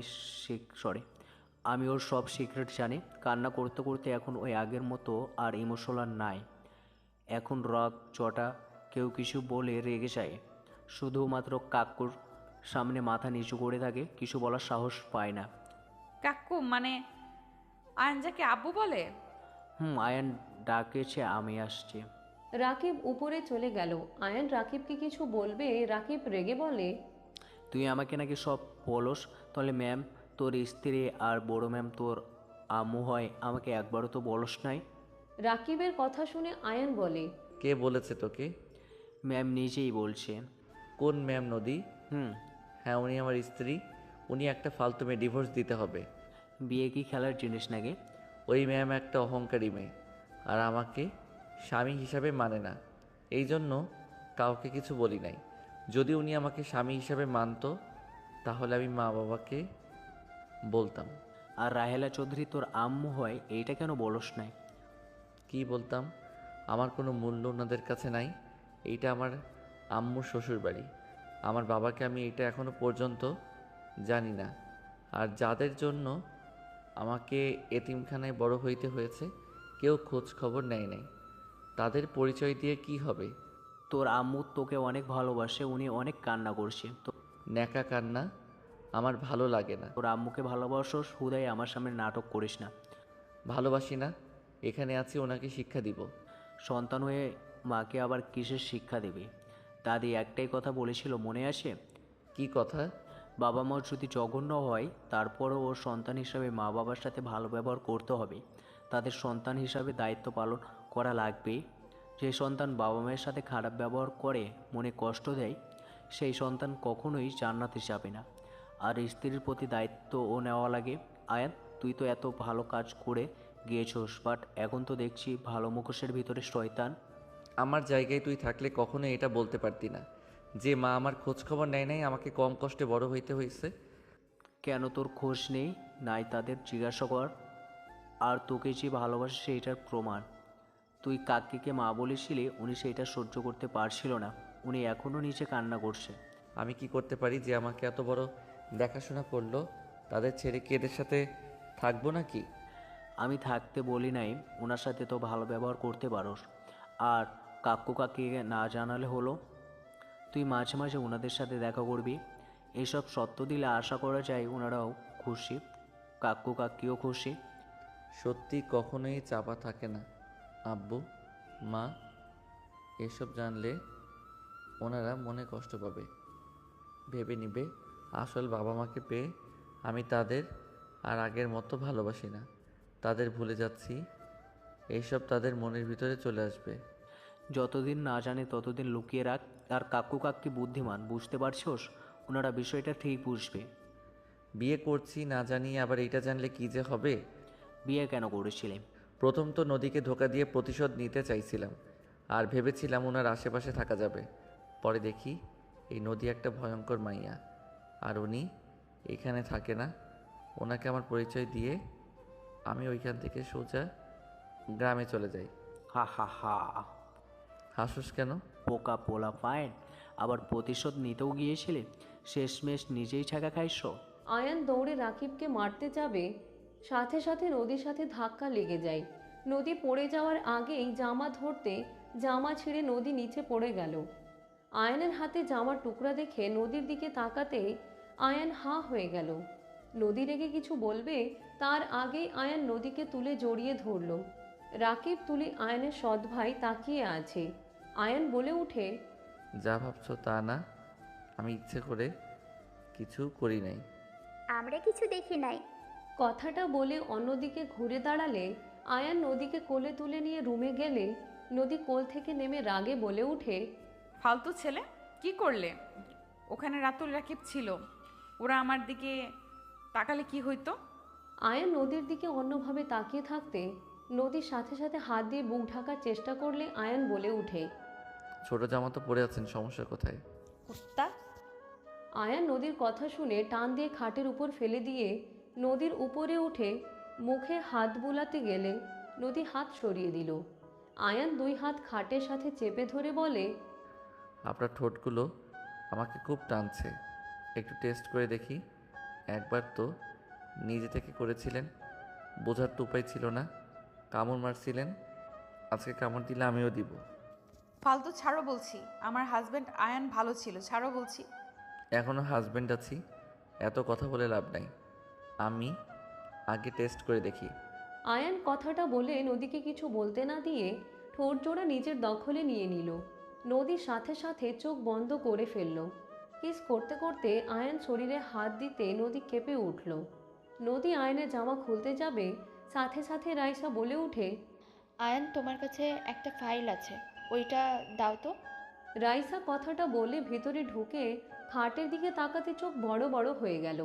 আমি ওর সব সিক্রেট জানি। কান্না করতে করতে এখন ওই আগের মতো আর ইমোশনাল নাই। এখন রাগ চটা কেউ কিছু বলে রেগে যায়, শুধুমাত্র কাকুর সামনে মাথা নিচু করে থাকে, কিছু বলার সাহস পায় না। কাকু মানে আয়ন যাকে আব্বু বলে? আয়ান ডাকেছে, আমি আসছি। রাকিব উপরে চলে গেল। আয়ান রাকিবকে কিছু বলবে, রাকিব রেগে বলে, তুই আমাকে নাকি সব বলস? তাহলে ম্যাম তোর স্ত্রী আর বড় ম্যাম তোর আম্মু হয়, আমাকে একবারও তো বলস নাই। রাকিবের কথা শুনে আয়ান বলে, কে বলেছে তোকে? ম্যাম নিজেই বলছে। কোন ম্যাম নদী? হ্যাঁ, উনি আমার স্ত্রী। উনি একটা ফালতু মেয়ে, ডিভোর্স দিতে হবে। বিয়ে কি খেলার জিনিস নাকি? ওই ম্যাম একটা অহংকারী মেয়ে, আর আমাকে স্বামী হিসাবে মানে না। এই জন্য কাউকে কিছু বলি নাই। যদি উনি আমাকে স্বামী হিসাবে মানতো তাহলে আমি মা বাবাকে বলতাম। আর রাহেলা চৌধুরী তোর আম্মু হয়, এইটা কেন বলস নাই? কি বলতাম? আমার কোনো মূল্য ওনাদের কাছে নাই। এইটা আমার আম্মুর শ্বশুর বাড়ি। আমার বাবাকে আমি এটা এখনো পর্যন্ত জানি না। আর যাদের জন্য আমাকে এতিমখানায় বড় হইতে হয়েছে, কেউ খোঁজ খবর নেয় নাই। তাদের পরিচয় দিয়ে কি হবে? তোর আম্মু তোকে অনেক ভালোবাসে, উনি অনেক কান্না করছে। তো ন্যাকা কান্না আমার ভালো লাগে না। তোর আম্মুকে ভালোবাসো, হুদাই আমার সামনে নাটক করিস না। ভালোবাসি না, এখানে আছি ওনাকে শিক্ষা দিব। সন্তান হয়ে মাকে আবার কিসের শিক্ষা দেবে? দাদি একটাই কথা বলেছিল, মনে আসে? কি কথা? বাবা মা যদি জঘন্য হয় তারপরও ওর সন্তান হিসাবে মা বাবার সাথে ভালো ব্যবহার করতে হবে। তাদের সন্তান হিসাবে দায়িত্ব পালন করা লাগবে। যে সন্তান বাবা মায়ের সাথে খারাপ ব্যবহার করে, মনে কষ্ট দেয়, সেই সন্তান কখনোই জান্নাতে যাবে না। আর স্ত্রীর প্রতি দায়িত্বও নেওয়া লাগে। আয়ান, তুই তো এত ভালো কাজ করে গিয়েছোস, বাট এখন তো দেখছি ভালো মুখোশের ভিতরে শয়তান। আমার জায়গায় তুই থাকলে কখনো এটা বলতে পারতি না যে মা আমার খোঁজ খবর নেয় নাই, আমাকে কম কষ্টে বড় হইতে হয়েছে। কেন তোর খোঁজ নেই? নাই তাদের জিজ্ঞাসা কর। আর তোকে যে ভালোবাসে সেইটার প্রমাণ। তুই কাকিকে মা বলেছিলি, উনি সেইটা সহ্য করতে পারছিল না। উনি এখনও নিচে কান্না করছে। আমি কি করতে পারি যে আমাকে এত বড় দেখাশোনা করলো? তাদের ছেড়ে কি এদের সাথে থাকবো নাকি? আমি থাকতে বলি নাই, ওনার সাথে তো ভালো ব্যবহার করতে পারোস। আর কাকু কাকিকে না জানালে হলো। তুই মাঝে মাঝে ওনাদের সাথে দেখা করবি। এইসব সত্য দিলে আশা করা যায় ওনারাও খুশি, কাকু কাকিও খুশি। সত্যি কখনোই চাপা থাকে না আব্বু, মা। এসব জানলে ওনারা মনে কষ্ট পাবে, ভেবে নিবে আসল বাবা মাকে পেয়ে আমি তাদের আর আগের মতো ভালোবাসি না, তাদের ভুলে যাচ্ছি। এইসব তাদের মনের ভিতরে চলে আসবে। যতদিন না জানে ততদিন লুকিয়ে রাখ। আর কাকু কাকি বুদ্ধিমান, বুঝতে পারছোস? ওনারা বিষয়টা ঠিক বুঝবে। বিয়ে করছি না জানিয়ে আবার এইটা জানলে কি যে হবে। বিয়ে কেন করেছিলে? প্রথম তো নদীকে ধোকা দিয়ে প্রতিশোধ নিতে চাইছিলাম, আর ভেবেছিলাম ওনার আশেপাশে থাকা যাবে। পরে দেখি এই নদী একটা ভয়ঙ্কর মাইয়া, আর উনি এখানে থাকে না। ওনাকে আমার পরিচয় দিয়ে আমি ওইখান থেকে সোজা গ্রামে চলে যাই। হা হা হা। হাসুস কেন? পোকা পোলা ফাইন, আবার প্রতিশোধ নিতেও গিয়েছিলে, শেষমেশ নিজেই ছাকা খাইছ। আয়ান দৌড়ে রাকিবকে মারতে যাবে, সাথে সাথে নদীর সাথে ধাক্কা লেগে যায়। নদী পড়ে যাওয়ার আগেই জামা ধরতে জামা ছিঁড়ে নদী নিচে পড়ে গেল। আয়ানের হাতে জামার টুকরা দেখে নদীর দিকে তাকাতে আয়ান হাঁ হয়ে গেল। নদী রেগে কিছু বলবে তার আগেই আয়ান নদীকে তুলে জড়িয়ে ধরল। রাকিব তুলি আয়ানের সৎ ভাই তাকিয়ে আছে। আয়ান বলে উঠে, যা ভাবছো তা না, আমি ইচ্ছে করে কিছু করি নাই। আমরা কিছু দেখি নাই। কথাটা বলে অন্যদিকে ঘুরে দাঁড়ালে আয়ান নদীকে কোলে তুলে নিয়ে রুমে গেলে নদী কোল থেকে নেমে রাগে বলে উঠে, ফালতু ছেলে, কি করলে? ওখানে রাতুল রাকিব ছিল, ওরা আমার দিকে তাকালে কি হইতো? আয়ান নদীর দিকে অন্যভাবে তাকিয়ে থাকতে নদীর সাথে সাথে হাত দিয়ে বুক ঢাকার চেষ্টা করলে আয়ান বলে উঠে, ছোট জামা তো পরে আছেন, সমস্যা কোথায়? কুত্তা। আয়ান নদীর কথা শুনে টান দিয়ে খাটের উপর ফেলে দিয়ে নদীর উপরে উঠে মুখে হাত বুলাতে গেলে নদী হাত সরিয়ে দিল। আয়ান 2 হাত খাটের সাথে চেপে ধরে বলে, আপনার ঠোঁটগুলো আমাকে খুব টানছে, একটু টেস্ট করে দেখি। একবার তো নিজে থেকে করেছিলেন, বোঝার তো উপায় ছিল না, কামড় মারছিলেন, আজকে কামড় দিলে আমিও দিব। ফালতু ছাড়ো বলছি, আমার হাজব্যান্ড আয়ান ভালো ছিল, ছাড়ো বলছি। এখনও হাজব্যান্ড আছি, এত কথা বলে লাভ নাই, আমি আগে টেস্ট করে দেখি। আয়ান কথাটা বলে নদীকে কিছু বলতে না দিয়ে ঠোঁট জোড়া নিজের দখলে নিয়ে নিল। নদীর সাথে সাথে চোখ বন্ধ করে ফেলল। কিস করতে করতে আয়ান শরীরে হাত দিতে নদী কেঁপে উঠল। নদী আয়নের জামা খুলতে যাবে, সাথে সাথে রাইসা বলে উঠে, আয়ান তোমার কাছে একটা ফাইল আছে, ওইটা দাও তো। রাইসা কথাটা বলে ভিতরে ঢুকে খাটের দিকে তাকাতে চোখ বড় বড় হয়ে গেল।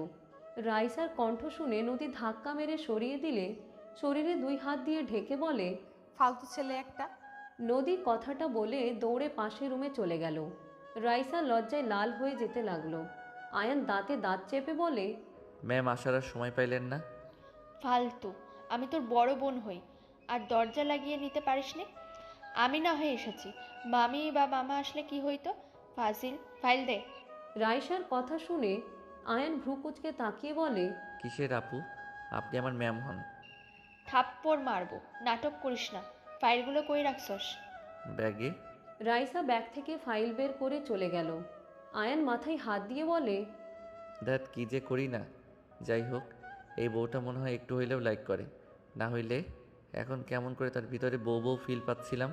রাইসার কণ্ঠ শুনে নদী ধাক্কা মেরে সরিয়ে দিলে শরীরে 2 হাত দিয়ে ঢেকে বলে, ফালতু ছেলে একটা। নদী কথাটা বলে দৌড়ে পাশের রুমে চলে গেল। রাইসা লজ্জায় লাল হয়ে যেতে লাগলো। আয়ান দাঁতে দাঁত চেপে বলে, ম্যাম আসার আর সময় পাইলেন না? ফালতু, আমি তোর বড় বোন হই, আর দরজা লাগিয়ে নিতে পারিস নে? আমি না হয়ে এসেছি, মামি বা মামা আসলে কি হইতো? ফাজিল, ফাইল দে। রাইসার কথা শুনে আয়ান ভ্রুকুচকে তাকিয়ে বলে, কিসের আপু, আপনি আমার ম্যাম হন। থাপ্পড় মারবো, নাটক করিস না। ফাইলগুলো কই রাখছস? ব্যাগে। রাইসা ব্যাগ থেকে ফাইল বের করে চলে গেল। আয়ান মাথায় হাত দিয়ে বলে, দ্যাট কী যে করি না। যাই হোক, এই বউটা মনে হয় একটু হইলেও লাইক করে, না হইলে এখন কেমন করে তার ভিতরে বউ বউ ফিল পাচ্ছিলাম।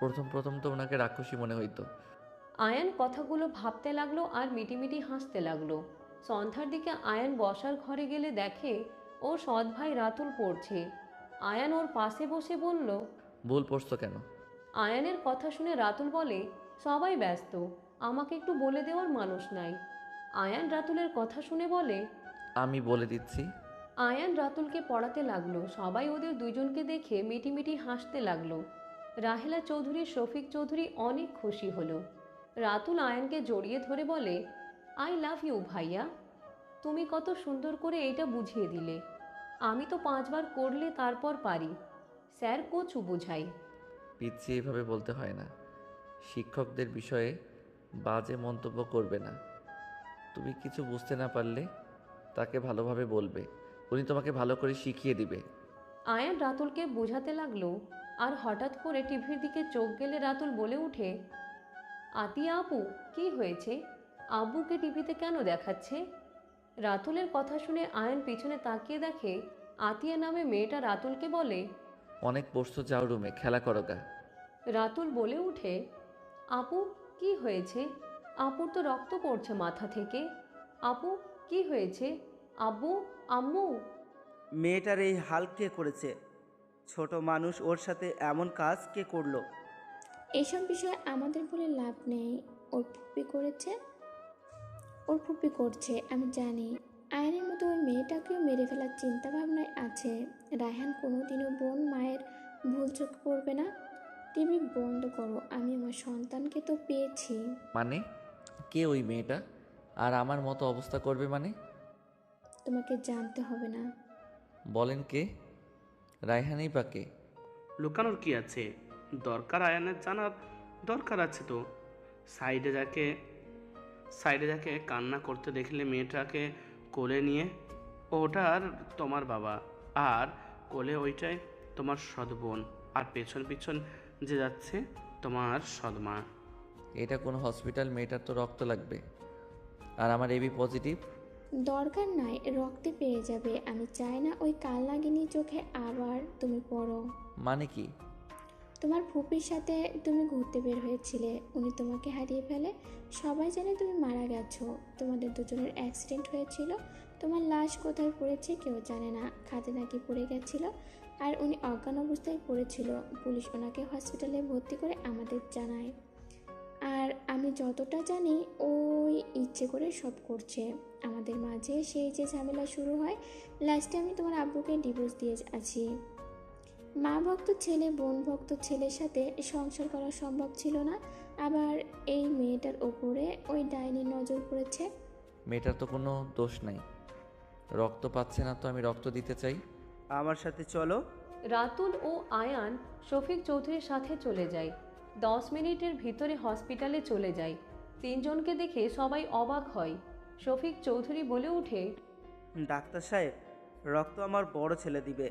প্রথম প্রথম তো ওনাকে রাক্ষসী মনে হইতো। আয়ান কথাগুলো ভাবতে লাগলো আর মিটিমিটি হাসতে লাগলো। সন্ধ্যার দিকে আয়ান বসার ঘরে গেলে দেখে ওর সৎ ভাই রাতুল পড়ছে। আয়ান ওর পাশে বসে বলল, ভুল পড়ছো কেন? আয়ানের কথা শুনে রাতুল বলে, সবাই ব্যস্ত, আমাকে একটু বলে দেওয়ার মানুষ নাই। আয়ান রাতুলের কথা শুনে বলে, আমি বলে দিচ্ছি। আয়ান রাতুলকে পড়াতে লাগলো। সবাই ওদের দুজনকে দেখে মিটিমিটি হাসতে লাগলো। রাহেলা চৌধুরী, শফিক চৌধুরী অনেক খুশি হলো। রাতুল আয়ানকে জড়িয়ে ধরে বলে, আই লাভ ইউ ভাইয়া, তুমি কত সুন্দর করে এটা বুঝিয়ে দিলে। আমি তো 5 বার করলে তারপর পারি, স্যার কচু বুঝাই। পিচ্ছি এভাবে বলতে হয় না, শিক্ষকদের বিষয়ে বাজে মন্তব্য করবে না। তুমি কিছু বুঝতে না পারলে তাকে ভালোভাবে বলবে, উনি তোমাকে ভালো করে শিখিয়ে দিবে। আয়ান রাতুলকে বোঝাতে লাগলো। আর হঠাৎ করে টিভির দিকে চোখ গেলে রাতুল বলে উঠে, আতিয়া আপু, কি হয়েছে? আব্বুকে টিভিতে কেন দেখাচ্ছে? রাতুলের কথা শুনে আয়ান পিছনে তাকিয়ে দেখে আতিয়া নামে মেয়েটা রাতুলকে বলে, অনেক পড়ছো, যাও রুমে খেলা করো গা। রাতুল বলে উঠে, আপু কি হয়েছে? আপুর তো রক্ত পড়ছে মাথা থেকে। আপু কি হয়েছে? আব্বু, আম্মু। মেয়েটার এই হাল কে করেছে? ছোট মানুষ, ওর সাথে এমন কাজ কে করলো? এসব বিষয়ে আমাদের বলে লাভ নেই। ওর ফুপি করেছে, ওর ফুপি করছে, আমি জানি। আয়নের মতো ওই মেয়েটাকেও মেরে ফেলার চিন্তা ভাবনায় আছে। রায়হান কোনোদিনও বোন মায়ের ভুল চোখে পড়বে না। টিভি বন্ধ করো, আমি আমার সন্তানকে তো পেয়েছি। মানে কে ওই মেয়েটা? আর আমার মতো অবস্থা করবে মানে? তোমাকে জানতে হবে না। বলেন কে? রায়হানই বা কে? লুকানোর কি আছে? দরকার আয়ানের জানার দরকার আছে তো। সাইডে যাকে কান্না করতে দেখলে মেয়েটাকে কোলে নিয়ে, ওটার তোমার বাবা, আর কোলে ওইটাই তোমার সৎ বোন, আর পেছন পিছন যে যাচ্ছে তোমার সৎমা। এটা কোনো হসপিটাল, মেয়েটার তো রক্ত লাগবে, আর আমার এবি পজিটিভ। দরকার নাই, রক্তে পেয়ে যাবে। আমি চাই না ওই কাল নাগিনী চোখে আবার তুমি পড়ো। মানে কি? তোমার ফুপির সাথে তুমি ঘুরতে বের হয়েছিলে, উনি তোমাকে হারিয়ে ফেলে। সবাই জানে তুমি মারা গেছো। তোমাদের দুজনের অ্যাক্সিডেন্ট হয়েছিল। তোমার লাশ কোথায় পড়েছে কেউ জানে না। খাদে নাকি পড়ে গেছিল, আর উনি অজ্ঞান অবস্থায় পড়েছিল। পুলিশ ওনাকে হসপিটালে ভর্তি করে আমাদের জানায়। আর আমি যতটা জানি ওই ইচ্ছে করে সব করছে। আমাদের মাঝে সেই যে ঝামেলা শুরু হয়, লাস্টে আমি তোমার আব্বুকে ডিভোর্স দিয়ে আছি। মা ভক্ত ছেলে বোন ভক্ত ছেলের সাথে সংসার করা সম্ভব ছিল না, আবার এই মেয়েটার ওপরে ওই ডাইনির নজর পড়েছে। মেয়েটার তো কোনো দোষ নাই, রক্ত পাচ্ছে না তো আমি রক্ত দিতে চাই। আমার সাথে চলো। রাতুল ও আয়ান শফিক চৌধুরীর সাথে চলে যায়। 10 মিনিটের ভিতরে হসপিটালে চলে যায়। তিনজনকে দেখে সবাই অবাক হয়। শফিক চৌধুরী বলে ওঠে, ডাক্তার সাহেব, রক্ত আমার বড় ছেলে দিবে,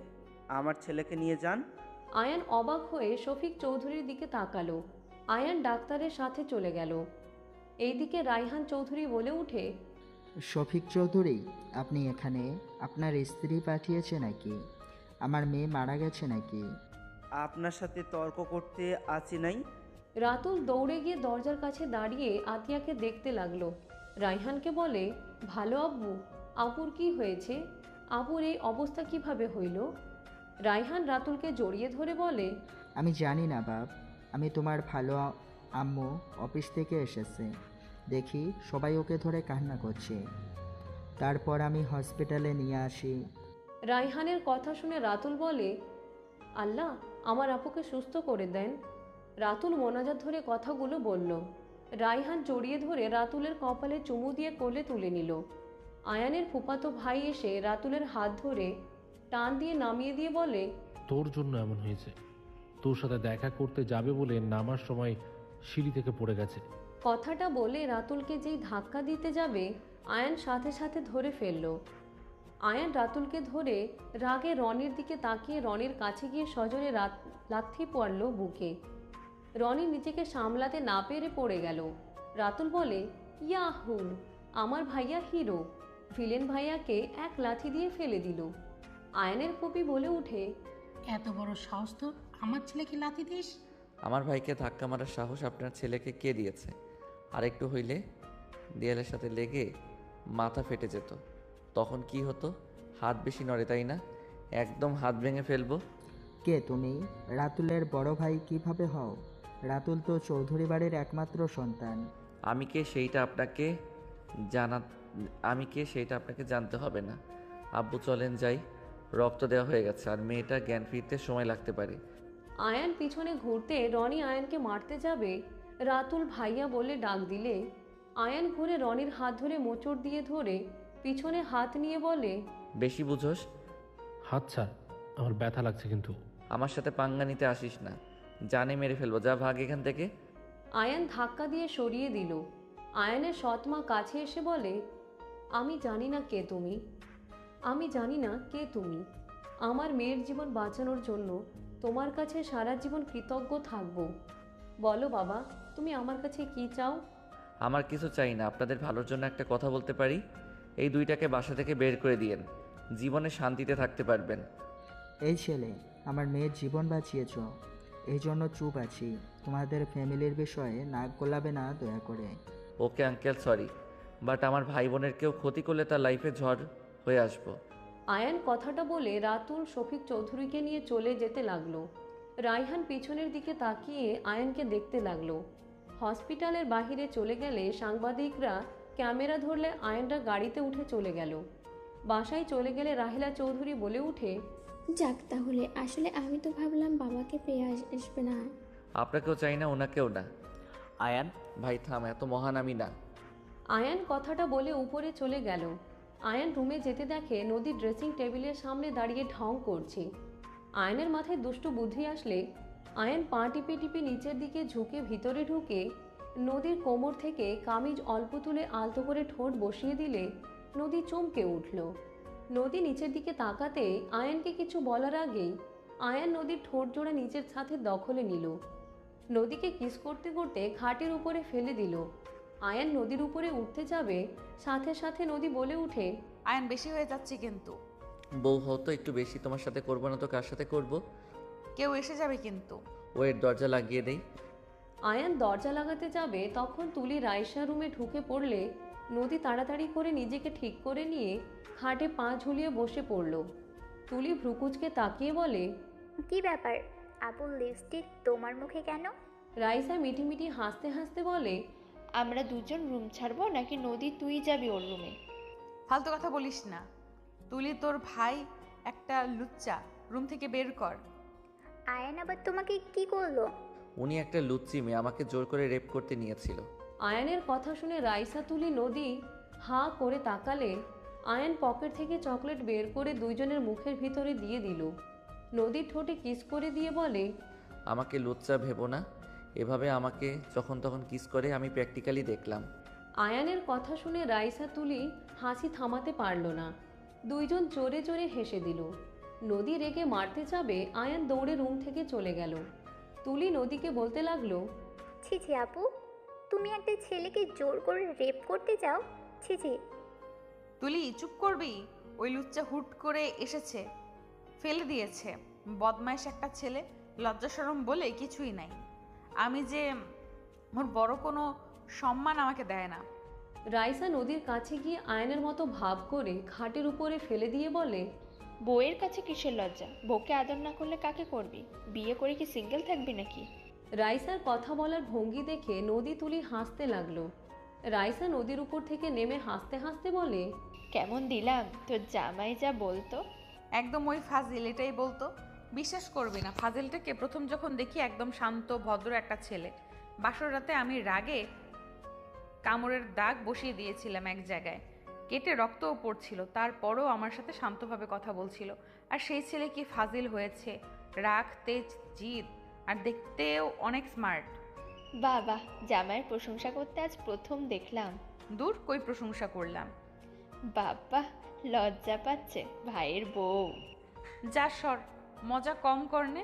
আমার ছেলেকে নিয়ে যান। আয়ান অবাক হয়ে শফিক চৌধুরীর দিকে তাকালো। আয়ান ডাক্তারের সাথে চলে গেল। এইদিকে রায়হান চৌধুরী বলে উঠে, শফিক চৌধুরী, আপনি এখানে? আপনার স্ত্রী পাঠিয়েছে নাকি? আমার মেয়ে মারা গেছে নাকি? আপনার সাথে তর্ক করতে আছি নাই। রাতুল দৌড়ে গিয়ে দরজার কাছে দাঁড়িয়ে আতিয়াকে দেখতে লাগলো। রায়হানকে বলে, ভালো আব্বু, আপুর কি হয়েছে? আপুর এই অবস্থা কিভাবে হইল? রায়হান রাতুলকে জড়িয়ে ধরে বলে, আমি জানি না বাপ, আমি তোমার ভালো আম্মু অফিস থেকে এসেছে, দেখি সবাই ওকে ধরে কান্না করছে, তারপর আমি হসপিটালে নিয়ে আসি। রায়হানের কথা শুনে রাতুল বলে, আল্লাহ আমার আপুকে সুস্থ করে দেন। রাতুল মোনাজাত ধরে কথাগুলো বলল। রায়হান জড়িয়ে ধরে রাতুলের কপালে চুমু দিয়ে কোলে তুলে নিল। আয়ানের ফুফাতো ভাই এসে রাতুলের হাত ধরে টান দিয়ে নামিয়ে দিয়ে বলে, তোর জন্য এমন হয়েছে, তোর সাথে দেখা করতে যাবে বলে নামার সময় সিঁড়ি থেকে পড়ে গেছে। কথাটা বলে রাতুলকে যেই ধাক্কা দিতে যাবে, আয়ান সাথে সাথে ধরে ফেলল। আয়ান রাতুলকে ধরে রাগে রনির দিকে তাকিয়ে রনির কাছে গিয়ে সজোরে লাথি পড়ল বুকে। রনি নিজেকে সামলাতে না পেরে পড়ে গেল। রাতুল বলে, ইয়াহু, আমার ভাইয়া হিরো, ভিলেন ভাইয়াকে এক লাথি দিয়ে ফেলে দিল। আয়ানের ফুপি বলে উঠে, এত বড় সাহস তোর, আমার ছেলেকে লাথি দিস? আমার ভাইকে ধাক্কা মারার সাহস আপনার ছেলেকে কে দিয়েছে? আরেকটু হইলে দেয়ালের সাথে লেগে মাথা ফেটে যেত, তখন কি হতো? হাত বেশি নড়ে তাই না? একদম হাত ভেঙে ফেলবো। কে তুমি? রাতুলের বড় ভাই কিভাবে হও? রাতুল তো চৌধুরী বাড়ির একমাত্র সন্তান। আমি কে সেইটা আপনাকে জানতে হবে না। আব্বু চলেন যাই, রক্ত দেওয়া হয়ে গেছে আর মেয়েটা জ্ঞান ফিরতে সময় লাগতে পারে। আয়ান পিছনে ঘুরতে রনি আয়ানকে মারতে যাবে, রাতুল ভাইয়া বলে ডাক দিলে আয়ান ঘুরে রনির হাত ধরে মোচড় দিয়ে ধরে পিছনে হাত নিয়ে বলে, বেশি বুঝোস? হাত ছাড়, আমার ব্যথা লাগছে কিন্তু। আমার সাথে পাঙ্গা নিতে আসিস না, জানে মেরে ফেলবো, যা ভাগ এখান থেকে। আয়ান ধাক্কা দিয়ে সরিয়ে দিল। আয়ানের সৎমা কাছে এসে বলে, আমি জানি না কে তুমি, আমি জানি না কে তুমি। আমার মেয়ের জীবন বাঁচানোর জন্য তোমার কাছে সারা জীবন কৃতজ্ঞ থাকব। বলো বাবা, তুমি আমার কাছে কি চাও? আমার কিছু চাই না, আপনাদের ভালোর জন্য একটা কথা বলতে পারি? এই দুইটাকে বাসা থেকে বের করে দিয়েন, জীবনে শান্তিতে থাকতে পারবেন। এই ছেলে, আমার মেয়ের জীবন বাঁচিয়েছ, এই জন্য চুপ আছি। তোমাদের ফ্যামিলির বিষয়ে নাক গলাবে না দয়া করে। ওকে আঙ্কেল, সরি, বাট আমার ভাই বোনের কেউ ক্ষতি করলে তার লাইফে ঝড় হয়ে আসবো। আয়ান কথাটা বলে রাতুল শফিক চৌধুরীকে নিয়ে চলে যেতে লাগলো। রায়হান পিছনের দিকে তাকিয়ে আয়ানকে দেখতে লাগলো। হসপিটালের বাহিরে চলে গেলে সাংবাদিকরা ক্যামেরা ধরলে আয়ানরা গাড়িতে উঠে চলে গেল। বাসায় চলে গেলে রাহেলা চৌধুরী বলে উঠে, যাক তাহলে, আসলে আমি তো ভাবলাম বাবাকে পেয়ে আসবে না। আপনাকেও চাই না, ওনাকেও না। আয়ান, ভাই থাম, এত মহান আমি না। আয়ান কথাটা বলে উপরে চলে গেল। আয়ান রুমে যেতে দেখে নদী ড্রেসিং টেবিলের সামনে দাঁড়িয়ে ঢং করছে। আয়ানের মাথায় দুষ্টু বুদ্ধি আসলে আয়ান পা টিপে টিপে নিচের দিকে ঝুঁকে ভিতরে ঢুকে নদীর কোমর থেকে কামিজ অল্প তুলে আলতো করে ঠোঁট বসিয়ে দিলে নদী চমকে উঠল। নদী নিচের দিকে তাকাতে আয়ানকে কিছু বলার আগেই আয়ান নদীর ঠোঁট জোড়া নিচের সাথে দখলে নিল। নদীকে কিস করতে করতে খাটের উপরে ফেলে দিল। আয়ান নদীর উপরে উঠতে যাবে, সাথে সাথে নদী বলে উঠে, আয়ান বেশি হয়ে যাচ্ছে কিন্তু। বউ হতো একটু বেশি, তোমার সাথে করবো না তো কার সাথে করব? কেউ এসে যাবে কিন্তু। ওয়ের দরজা লাগিয়ে দেই। আয়ান দরজা লাগাতে যাবে, তখন তুলি রাইসা রুমে ঢুকে পড়লে নদী তাড়াতাড়ি করে নিজেকে ঠিক করে নিয়ে খাটে পা ঝুলিয়ে বসে পড়ল। তুলি ভ্রুকুচকে তাকিয়ে বলে, কি ব্যাপার, আবুল লিপস্টিক তোমার মুখে কেন? রাইসা মিটিমিটি হাসতে হাসতে বলে, আমরা দুজন রুম ছাড়বো নাকি নদী তুই যাবি ওর রুমে? ফালতু কথা বলিস না তুলি, তোর ভাই একটা লুচ্চা, রুম থেকে বের কর। আয়ান আবার তোমাকে কি করলো? উনি একটা লুচ্চি মেয়ে, আমাকে জোর করে রেপ করতে নিয়েছিল। আয়ানের কথা শুনে রাইসা তুলি নদী হাঁ করে তাকালে আয়ান পকেট থেকে চকলেট বের করে দুইজনের মুখের ভিতরে দিয়ে দিল। নদীর ঠোঁটে কিস করে দিয়ে বলে, আমাকে লুচ্চা ভেবো না। এভাবে আমাকে যখন তখন কিস করে আমি প্র্যাকটিক্যালি দেখলাম। আয়ানের কথা শুনে রাইসা তুলি হাসি থামাতে পারল না। দুইজন জোরে জোরে হেসে দিল। নদী রেগে মারতে যাবে, আয়ান দৌড়ে রুম থেকে চলে গেল। তুলি নদীকে বলতে লাগলো, ছি ছি আপু, তুমি একটা ছেলেকে জোর করে রেপ করতে চাও? ছি ছি। তুলি চুপ করবি? ওই লুচ্চা হুট করে এসেছে, ফেলে দিয়েছে। বদমাইশ একটা ছেলে, লজ্জা শরম বলে কিছুই নাই। আমি যে ওর বড় কোনো সম্মান আমাকে দেয় না। রাইসা নদীর কাছে গিয়ে আয়নের মতো ভাব করে খাটের উপরে ফেলে দিয়ে বলে, বউয়ের কাছে কিসের লজ্জা? বউকে আদর না করলে কাকে করবি? বিয়ে করে কি সিঙ্গেল থাকবি নাকি? রাইসার কথা বলার ভঙ্গি দেখে নদী তুলি হাসতে লাগলো। রাইসা নদীর উপর থেকে নেমে হাসতে হাসতে বলে, কেমন দিলাম তোর জামাই যা বলতো? একদম ওই ফাজিল এটাই বলতো। বিশ্বাস করবি না, ফাজিলটাকে প্রথম যখন দেখি একদম শান্ত ভদ্র একটা ছেলে। বাসর রাতে আমি রাগে কামড়ের দাগ বসিয়ে দিয়েছিলাম এক জায়গায়, কেটে রক্তও পড়ছিল, তারপরও আমার সাথে শান্তভাবে কথা বলছিল। আর সেই ছেলে কি ফাজিল হয়েছে, রাগ, তেজ, জিদ, আর দেখতেও অনেক স্মার্ট। বাহ বাহ, জামাইয়ের প্রশংসা করতে আজ প্রথম দেখলাম। দূর, কই প্রশংসা করলাম? বাবা, লজ্জা পাচ্ছে ভাইয়ের বউ। যা সর, মজা কম করনে।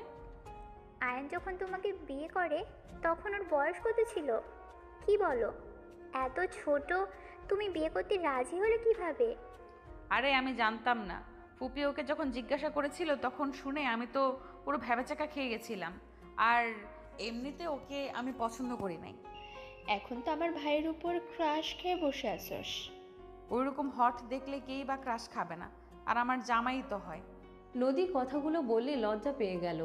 আয়ান যখন তোমাকে বিয়ে করে তখন ওর বয়স কত ছিল? কি বলো, এত ছোট তুমি বিয়ে করতে রাজি হলে কিভাবে? আরে আমি জানতাম না। ফুপি ওকে যখন জিজ্ঞাসা করেছিল তখন শুনে আমি তো পুরো ভ্যাবাচাকা খেয়ে গেছিলাম। আর এমনিতে ওকে আমি পছন্দ করি নাই। এখন তো আমার ভাইয়ের উপর ক্রাশ খেয়ে বসে আছোস। ওইরকম হট দেখলে কেই বা ক্রাশ খাবে না, আর আমার জামাই তো হয়। নদী কথাগুলো বললে লজ্জা পেয়ে গেল।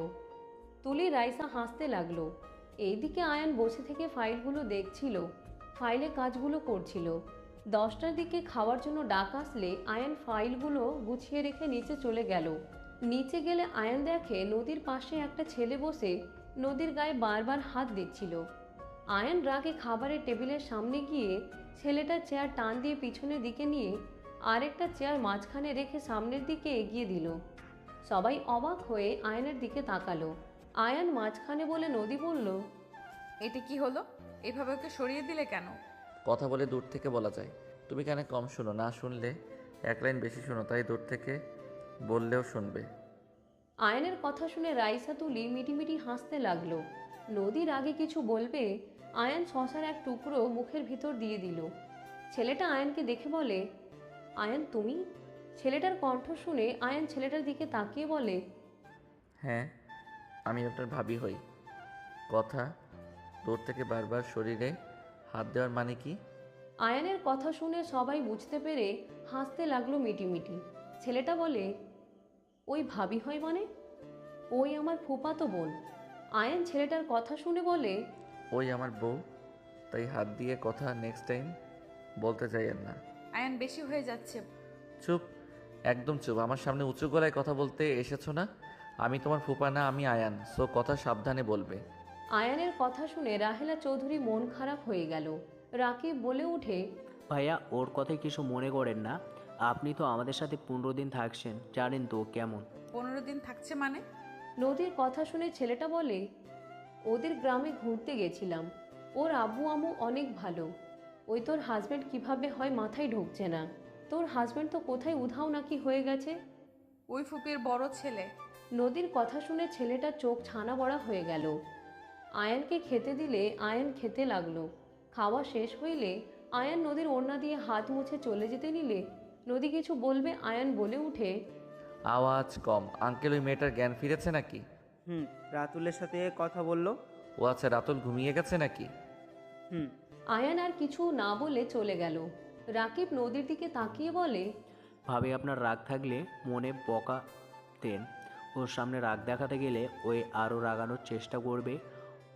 তুলি রাইসা হাসতে লাগলো। এইদিকে আয়ান বসে থেকে ফাইলগুলো দেখছিল, ফাইলে কাজগুলো করছিল। 10টার দিকে খাওয়ার জন্য ডাক আসলে আয়ান ফাইলগুলো গুছিয়ে রেখে নিচে চলে গেল। নিচে গেলে আয়ান দেখে নদীর পাশে একটা ছেলে বসে নদীর গায়ে বারবার হাত দিচ্ছিল। আয়ান রাগে খাবারের টেবিলের সামনে গিয়ে ছেলেটার চেয়ার টান দিয়ে পিছনের দিকে নিয়ে আরেকটা চেয়ার মাঝখানে রেখে সামনের দিকে এগিয়ে দিল। সবাই অবাক হয়ে আয়ানের দিকে তাকালো। আয়ান মাঝখানে বলে নদী বলল, এটা কি হলো? এভাবে ওকে সরিয়ে দিলে কেন? কথা বলে দূর থেকে বলা যায়। তুমি কেন কম শোনো? না শুনলে এক লাইন বেশি শোনো, তাই দূর থেকে বললেও শুনবে। আয়ানের কথা শুনে রাইসা তুলি মিটিমিটি হাসতে লাগলো। নদীর আগে কিছু বলবে, আয়ান শশার এক টুকরো মুখের ভিতর দিয়ে দিল। ছেলেটা আয়ানকে দেখে বলে, আয়ান তুমি? ছেলেটার কণ্ঠ শুনে আয়ান ছেলেটার দিকে তাকিয়ে বলে, হ্যাঁ, আমি আপনার ভাবি হই। কথা দূর থেকে বারবার শরীরে হাত দেওয়ার মানে কি? আয়ানের কথা শুনে সবাই বুঝতে পেরে হাসতে লাগলো মিটিমিটি। ছেলেটা বলে, ওই ভাবি হয় মানে? ওই আমার ফুফাতো বোন। আয়ান ছেলেটার কথা শুনে বলে, ওই আমার বউ, তাই হাত দিয়ে কথা নেক্সট টাইম বলতে চাইয়েন না। আয়ান বেশি হয়ে যাচ্ছে। চুপ, একদম চুপ। আমার সামনে উঁচু গলায় কথা বলতে এসেছো না? আমি তোমার ফুপা না, আমি আয়ান, সো কথা সাবধানে বলবে। আয়ানের কথা শুনে রাহেলা চৌধুরী মন খারাপ হয়ে গেল। রাকিব বলে উঠে, ভাইয়া ওর কথায় কিছু মনে করেন না। আপনি তো আমাদের সাথে 15 দিন থাকছেন, জানেন তো কেমন। 15 দিন থাকছে মানে? নদীর কথা শুনে ছেলেটা বলে, ওদের গ্রামে ঘুরতে গেছিলাম। ওর আব্বু আম্মু অনেক ভালো। ওই তোর হাজব্যান্ড কিভাবে হয় মাথায় ঢুকছে না। তোর হাজব্যান্ড তো কোথায় উধাও নাকি হয়ে গেছে। ওই ফুপির বড় ছেলে। নদীর কথা শুনে ছেলেটার চোখ ছানা বড়া হয়ে গেল। আয়ানকে খেতে দিলে আয়ান খেতে লাগলো। খাওয়া শেষ হইলে আয়ান নদীর ওড়না দিয়ে হাত মুছে চলে যেতে নিলে নদী কিছু বলবে, আয়ান বলে উঠে, আওয়াজ কম। আঙ্কেল, ওই মেয়েটার জ্ঞান ফিরেছে নাকি? রাতুলের সাথে কথা বললো। ও আচ্ছা, রাতুল ঘুমিয়ে গেছে নাকি? আয়ান আর কিছু না বলে চলে গেল। রাকিব নদীর দিকে তাকিয়ে বলে, ভাবি আপনার রাগ থাকলে মনে বকা দেন। ওর সামনে রাগ দেখাতে গেলে ওই আরও রাগানোর চেষ্টা করবে।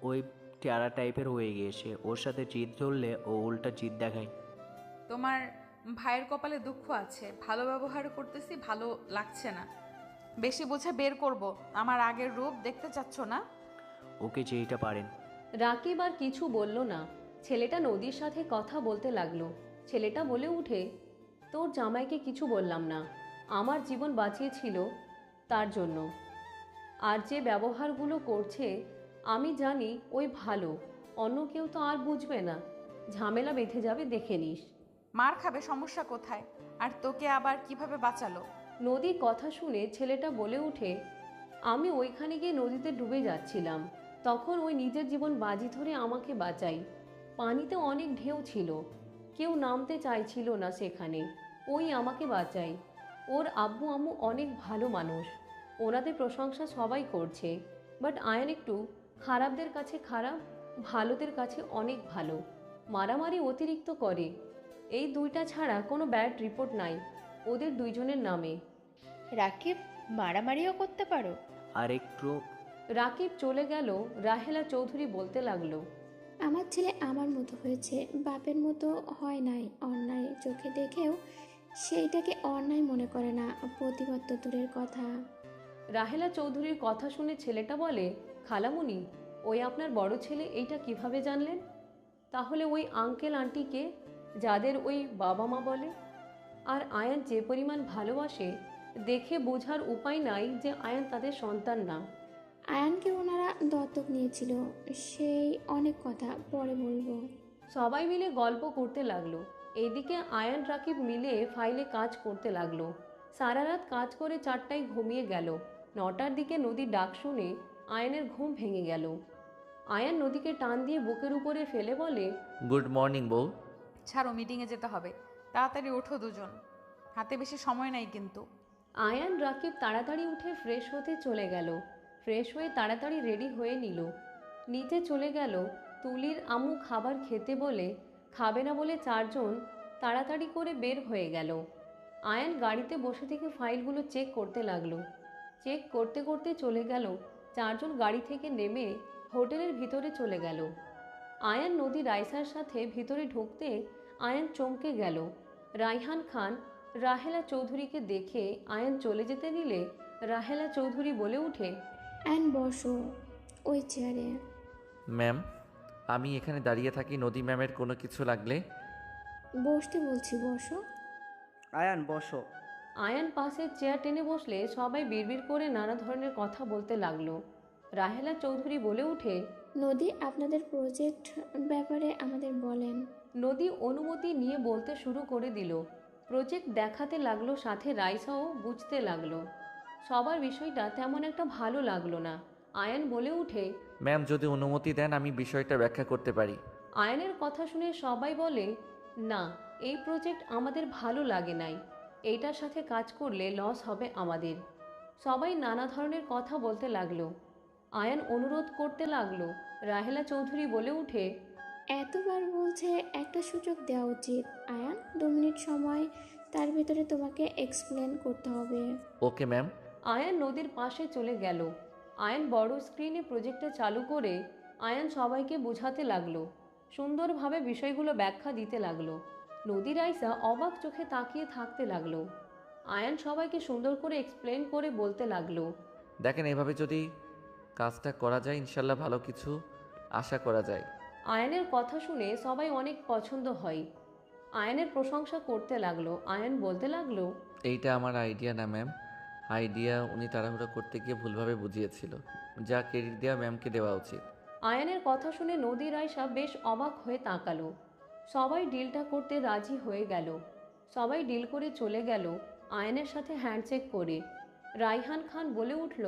ওই টেরা টাইপের হয়ে গিয়েছে। ওর সাথে জিদ ধরলে ও উল্টা জিদ দেখায়। তোমার ভাইয়ের কপালে দুঃখ আছে। ভালো ব্যবহার করতেছি, ভালো লাগছে না। বেশি বুঝে বের করব। আমার আগের রূপ দেখতে চাচ্ছ না? ওকে যেইটা পারেন। রাকিব আর কিছু বলল না। ছেলেটা নদীর সাথে কথা বলতে লাগলো। ছেলেটা বলে উঠে, তোর জামাইকে কিছু বললাম না, আমার জীবন বাঁচিয়েছিল তার জন্য। আর যে ব্যবহারগুলো করছে আমি জানি ওই ভালো, অন্য কেউ তো আর বুঝবে না, ঝামেলা বেঁধে যাবে, দেখে নিস। মার খাবে, সমস্যা কোথায়? আর তোকে আবার কিভাবে বাঁচালো? নদী কথা শুনে ছেলেটা বলে উঠে, আমি ওইখানে গিয়ে নদীতে ডুবে যাচ্ছিলাম, তখন ওই নিজের জীবন বাজি ধরে আমাকে বাঁচাই। পানিতে অনেক ঢেউ ছিল, কেউ নামতে চাইছিল না সেখানে, ওই আমাকে বাঁচাই। ওর আব্বু আম্মু অনেক ভালো মানুষ, ওনাদের প্রশংসা সবাই করছে, বাট আয়ান একটু খারাপদের কাছে খারাপ, ভালোদের কাছে অনেক ভালো, মারামারি অতিরিক্ত করে। এই দুইটা ছাড়া কোনো ব্যাড রিপোর্ট নাই ওদের দুইজনের নামে। রাকিব, মারামারিও করতে পারো? আর একটু। রাকিব চলে গেল। রাহেলা চৌধুরী বলতে লাগলো, আমার ছেলে আমার মতো হয়েছে, বাপের মতো হয় নাই। অন্যায় চোখে দেখেও সেইটাকে অন্যায় মনে করে না, প্রতিবাদ তো দূরের কথা। রাহেলা চৌধুরীর কথা শুনে ছেলেটা বলে, খালামুনি, ওই আপনার বড় ছেলে এইটা কিভাবে জানলেন? তাহলে ওই আঙ্কেল আন্টিকে যাদের ওই বাবা মা বলে? আর আয়ান যে পরিমাণ ভালোবাসে, দেখে বোঝার উপায় নাই যে আয়ান তাদের সন্তান না। আয়ানকে ওনারা দত্তক নিয়েছিল, সেই অনেক কথা পরে বলবো। সবাই মিলে গল্প করতে লাগলো। এইদিকে আয়ান রাকিব মিলে ফাইলে কাজ করতে লাগলো। সারা রাত কাজ করে 4টায় ঘুমিয়ে গেল। 9টার দিকে নদীর ডাক শুনে আয়ানের ঘুম ভেঙে গেল। আয়ান নদীকে টান দিয়ে বুকের উপরে ফেলে বলে, গুড মর্নিং বউ। ছাড়ো, মিটিংয়ে যেতে হবে, তাড়াতাড়ি ওঠো দুজন, হাতে বেশি সময় নাই কিন্তু। আয়ান রাকিব তাড়াতাড়ি উঠে ফ্রেশ হতে চলে গেল। ফ্রেশ হয়ে তাড়াতাড়ি রেডি হয়ে নিল। নিচে চলে গেল। তুলির আম্মু খাবার খেতে বলে খাবে না বলে 4জন তাড়াতাড়ি করে বের হয়ে গেল। আয়ান গাড়িতে বসে থেকে ফাইলগুলো চেক করতে লাগলো। চেক করতে করতে চলে গেল। 4জন গাড়ি থেকে নেমে হোটেলের ভিতরে চলে গেল। আয়ান নদী রাইসার সাথে ভিতরে ঢুকতে আয়ান চমকে গেল। রাইহান খান রাহেলা চৌধুরীকে দেখে আয়ান চলে যেতে নিলে রাহেলা চৌধুরী বলে উঠে, অ্যান্ড বসো ওই চেয়ারে। ম্যাম, আমি এখানে দাঁড়িয়ে থাকি, নদী ম্যামের কোনো কিছু লাগলে। বসতে বলছি, বসো। আয়ান বসো। আয়ান পাশের চেয়ার টেনে বসলে সবাই বিড়বিড় করে নানা ধরনের কথা বলতে লাগলো। রাহেলা চৌধুরী বলে উঠে, নদী, আপনাদের প্রজেক্ট ব্যাপারে আমাদের বলেন। নদী অনুমতি নিয়ে বলতে শুরু করে দিল। প্রজেক্ট দেখাতে লাগলো, সাথে রাইসাও বুঝতে লাগলো। সবার বিষয়টা তেমন একটা ভালো লাগলো না। আয়ান বলে উঠে, ম্যাম যদি অনুমতি দেন আমি বিষয়টা ব্যাখ্যা করতে পারি। আয়ানের কথা শুনে সবাই বলে, না, এই প্রজেক্ট আমাদের ভালো লাগে নাই, এইটার সাথে কাজ করলে লস হবে আমাদের। সবাই নানা ধরনের কথা বলতে লাগলো। আয়ান অনুরোধ করতে লাগলো। রাহেলা চৌধুরী বলে উঠে, এতবার বলছে, একটা সুযোগ দেওয়া উচিত। আয়ান, 2 মিনিট সময়, তার ভিতরে তোমাকে এক্সপ্লেন করতে হবে। Okay ma'am. আয়ান নদীর পাশে চলে গেল। আয়ান বড় স্ক্রিনে প্রজেক্টটা চালু করে আয়ান সবাইকে বোঝাতে লাগলো। সুন্দরভাবে বিষয়গুলো ব্যাখ্যা দিতে লাগলো। নদী রাইসা অবাক চোখে তাকিয়ে থাকতে লাগলো। আয়ান সবাইকে সুন্দর করে এক্সপ্লেন করে বলতে লাগলো, দেখেন, এভাবে যদি কাজটা করা যায় ইনশাল্লাহ ভালো কিছু আশা করা যায়। আয়ানের কথা শুনে সবাই অনেক পছন্দ হয়। আয়ানের প্রশংসা করতে লাগলো। আয়ান বলতে লাগলো, এইটা আমার আইডিয়া না ম্যাম, আইডিয়া উনি তাড়াহুড়ো করতে গিয়ে ভুলভাবে বুঝিয়েছিল, যা ক্রেডিট দেওয়া ম্যামকে দেওয়া উচিত। আয়ানের কথা শুনে নদী রাইসা বেশ অবাক হয়ে তাকালো। সবাই ডিলটা করতে রাজি হয়ে গেল। সবাই ডিল করে চলে গেল আয়ানের সাথে হ্যান্ডশেক করে। রাইহান খান বলে উঠল,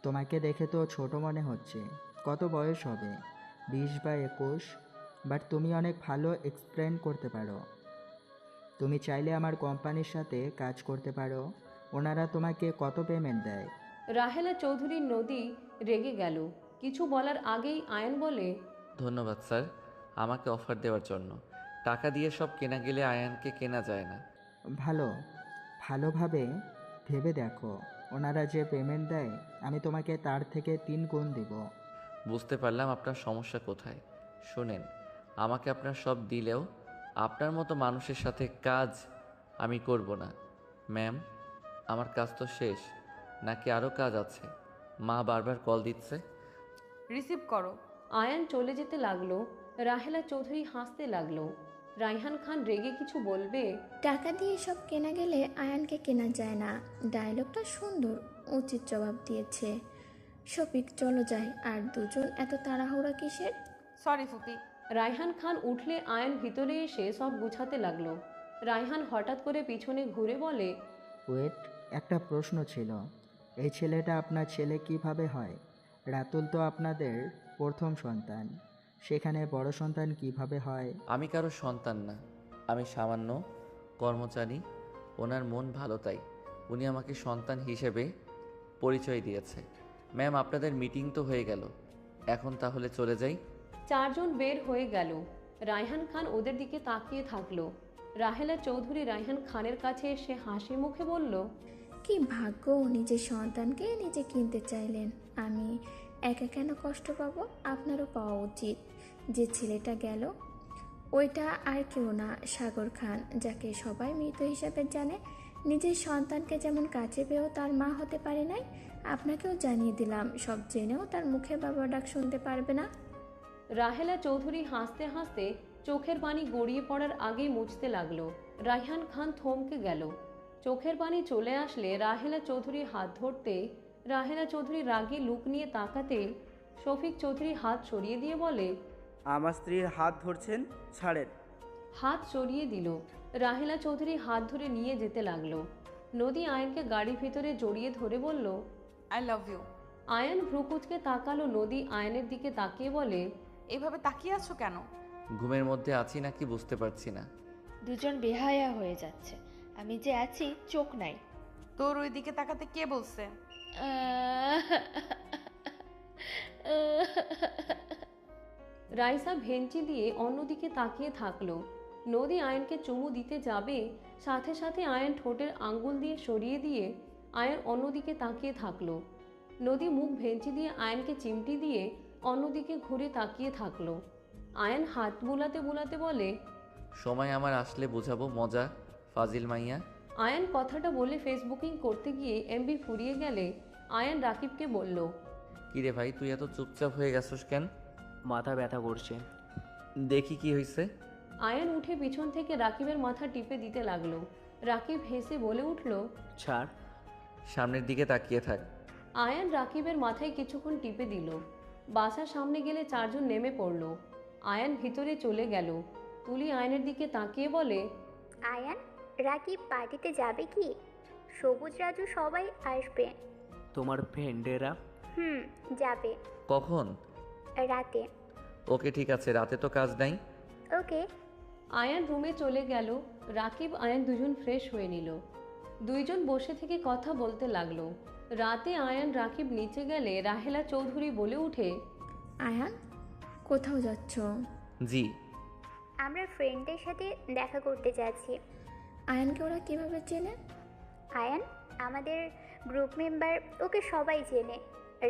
তোমাকে দেখে তো ছোট মনে হচ্ছে, কত বয়স হবে? 20 বা 21, বাট তুমি অনেক ভালো এক্সপ্লেন করতে পারো। তুমি চাইলে আমার কোম্পানির সাথে কাজ করতে পারো। ওনারা তোমাকে কত পেমেন্ট দেয়? রাহেলা চৌধুরীর নদী রেগে গেল। কিছু বলার আগেই আয়ান বলে, ধন্যবাদ স্যার আমাকে অফার দেওয়ার জন্য। টাকা দিয়ে সব কেনা গেলে আয়ানকে কেনা যায় না। ভালোভাবে ভেবে দেখো, ওনারা যে পেমেন্ট দেয় আমি তোমাকে তার থেকে 3 গুণ দিব। বুঝতে পারলাম আপনার সমস্যা কোথায়। শুনেন, আমাকে আপনার সব দিলেও আপনার মতো মানুষের সাথে কাজ আমি করব না। ম্যাম, আমার কাজ তো শেষ, নাকি আরও কাজ আছে? মা বারবার কল দিচ্ছে। রিসিভ করো। আয়ান চলে যেতে লাগলো। রাহেলা চৌধুরী হাসতে লাগলো। রায়হান খান রেগে কিছু বলবে, টাকা দিয়ে সব কেনা গেলে আয়ানকে কেনা যায় না। ডায়লগটা সুন্দর, উচিত জবাব দিয়েছে। শফিক চলো যাই, আর দুজন এত তাড়াহুড়া কিসের? সরি ফুপি। রায়হান খান উঠলে আয়ান ভিতরে এসে সব গুছাতে লাগলো। রায়হান হঠাৎ করে পিছনে ঘুরে বলে, ওয়েট, একটা প্রশ্ন ছিল। এই ছেলেটা আপনার ছেলে কিভাবে হয়? রাতুল তো আপনাদের প্রথম সন্তান, সেখানে বড় সন্তান কিভাবে হয়? আমি কারো সন্তান না, আমি সামান্য কর্মচারী। ওনার মন ভালো, তাই উনি আমাকে সন্তান হিসেবে পরিচয় দিয়েছে। ম্যাম, আপনাদের মিটিং তো হয়ে গেল, এখন তাহলে চলে যাই। চারজন বের হয়ে গেল। রায়হান খান ওদের দিকে তাকিয়ে থাকলো। রাহেলা চৌধুরী রায়হান খানের কাছে এসে হাসি মুখে বলল, কি ভাগ্য, নিজের সন্তানকে নিজে কিনতে চাইলেন। আমি একা কেন কষ্ট পাবো? আপনারও পাওয়া উচিত। যে ছেলেটা গেল ওইটা আর কেউ না, সাগর খান, যাকে সবাই মৃত হিসাবে জানে। নিজের সন্তানকে যেমন কাছে পেয়েও তার মা হতে পারে নাই, আপনাকেও জানিয়ে দিলাম, সব জেনেও তার মুখে বাবা ডাক শুনতে পারবে না। রাহেলা চৌধুরী হাসতে হাসতে চোখের পানি গড়িয়ে পড়ার আগেই মুছতে লাগলো। রায়হান খান থমকে গেল। চোখের পানি চলে আসলে রাহেলা চৌধুরীর হাত ধরতে, রাহেলা চৌধুরী রাগে লুক নিয়ে তাকাতে শফিক চৌধুরী হাত সরিয়ে দিয়ে বলে, আমার স্ত্রীর হাত ধরছেন, ছাড়েন। হাত সরিয়ে দিল। রাহেলা চৌধুরী হাত ধরে নিয়ে যেতে লাগলো। নদী আয়নকে গাড়ির ভিতরে জড়িয়ে ধরে বলল, আই লাভ ইউ। আয়ন ভ্রুকুচকে তাকালো। নদী আয়নের দিকে তাকিয়ে বলে, এভাবে তাকিয়ে আছো কেন? ঘুমের মধ্যে আছি নাকি বুঝতে পারছি না। দুজন বেহায়া হয়ে যাচ্ছে। আমি যে আছি, চোখ নাই। তোর ওই দিকে তাকাতে কে বলছে? রাইসা ভেঞ্চি দিয়ে অন্যদিকে তাকিয়ে থাকলো। নদী আয়নকে চুমু দিতে যাবে, সাথে সাথে আয়ন ঠোঁটের আঙ্গুল দিয়ে সরিয়ে দিয়ে আয়ন অন্যদিকে তাকিয়ে থাকলো। নদী মুখ ভেঞ্চি দিয়ে আয়নকে চিমটি দিয়ে অন্যদিকে ঘুরে তাকিয়ে থাকলো। আয়ন হাত বুলাতে বুলাতে বলে, সময় আমার আসলে বোঝাবো মজা, ফাজিল মাইয়া। আয়ন কথাটা বলে ফেসবুকিং করতে গিয়ে এমবি ফুরিয়ে গেলে আয়ন রাকিবকে বলল, কিরে ভাই, তুই এত চুপচাপ হয়ে গেছস কেন? মাথা ব্যথা করছে। দেখি কি হয়েছে। আয়ন উঠে পিছন থেকে রাকিবের মাথা টিপে দিতে লাগলো। রাকিব হেসে বলে উঠল, ছাড়। সামনের দিকে তাকিয়ে থাক। আয়ন রাকিবের মাথায় কিছুক্ষণ টিপে দিল। বাসার সামনে গেলে চারজন নেমে পড়ল। আয়ন ভিতরে চলে গেল। তুলি আয়নের দিকে তাকিয়ে বলে, আয়ান, রাকিব পার্টিতে যাবে কি? সবুজ রাজু সবাই আসবে। তোমার ফ্রেন্ডেরা? যাবে। কখন? রাতে। ওকে, ঠিক আছে, রাতে তো কাজ নাই। ওকে। আয়ান রুমে চলে গেল। রাকিব আয়ান দুজন ফ্রেশ হয়ে নিল। দুইজন বসে থেকে কথা বলতে লাগলো। রাতে আয়ান রাকিব নিচে গেলে রাহেলা চৌধুরী বলে উঠে, আয়ান, কোথাও যাচ্ছ? জি। আমরা ফ্রেন্ডদের সাথে দেখা করতে যাচ্ছি। আয়ানকে ওরা কিভাবে চেনে? আয়ান আমাদের গ্রুপ মেম্বার, ওকে সবাই চেনে।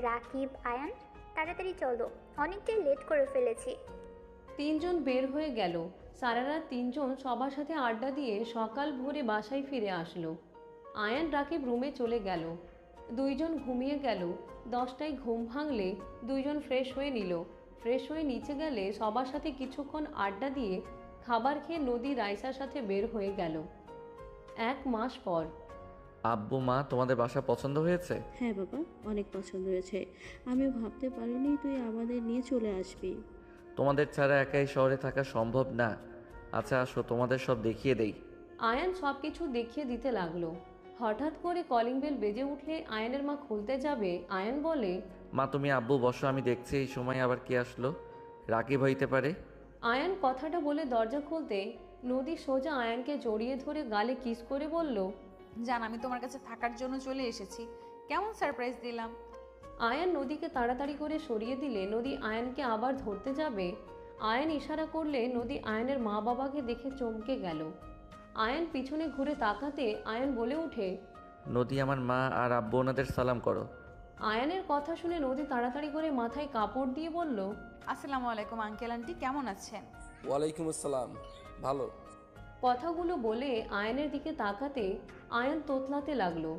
রাকিব, আয়ান, তাড়াতাড়ি চলো, অনেকটাই লেট করে ফেলেছি। তিনজন বের হয়ে গেল। সারা রাত তিনজন সবার সাথে আড্ডা দিয়ে সকাল ভোরে বাসায় ফিরে আসলো। আয়ান রাকিব রুমে চলে গেল। দুইজন ঘুমিয়ে গেল। 10টায় ঘুম ভাঙলে দুইজন ফ্রেশ হয়ে নিল। ফ্রেশ হয়ে নিচে গেলে সবার সাথে কিছুক্ষণ আড্ডা দিয়ে খাবার খেয়ে নদী রাইসার সাথে বের হয়ে গেল। 1 মাস পর। আব্বু মা, তোমাদের বাসা পছন্দ হয়েছে? হ্যাঁ বাবা, অনেক পছন্দ হয়েছে। আমিও ভাবতে পারিনি তুই আমাদের নিয়ে চলে আসবি। তোমাদের ছাড়া একাই শহরে থাকা সম্ভব না। আচ্ছা আসো, তোমাদের সব দেখিয়ে দেই। আয়ান সব কিছু দেখিয়ে দিতে লাগলো। হঠাৎ করে কলিং বেল বেজে উঠলে আয়ানের মা খুলতে যাবে। আয়ান বলে, মা তুমি আব্বু বসো, আমি দেখছি এই সময় আবার কে আসলো। রাকিব হইতে পারে। আয়ান কথাটা বলে দরজা খুলতে নদী সোজা আয়ানকে জড়িয়ে ধরে গালে কিস করে বলল, জান, আমি তোমার কাছে থাকার জন্য চলে এসেছি। কেমন সারপ্রাইজ দিলাম। আয়ান নদীকে তাড়াতাড়ি করে সরিয়ে দিলে নদী আয়ানকে আবার ধরতে যাবে। আয়ান ইশারা করলে নদী আয়ানের মা বাবাকে দেখে চমকে গেল। আয়ান পিছনে ঘুরে তাকাতে আয়ান বলে ওঠে, নদী, আমার মা আর আব্বু ওনাদের সালাম করো। আয়ানের কথা শুনে নদী তাড়াতাড়ি করে মাথায় কাপড় দিয়ে বলল, আসসালামু আলাইকুম আঙ্কেল আন্টি, কেমন আছেন? ওয়ালাইকুম আসসালাম, ভালো। কথাগুলো বলে আয়ানের দিকে তাকাতে আয়ান তোতলাতে লাগলো।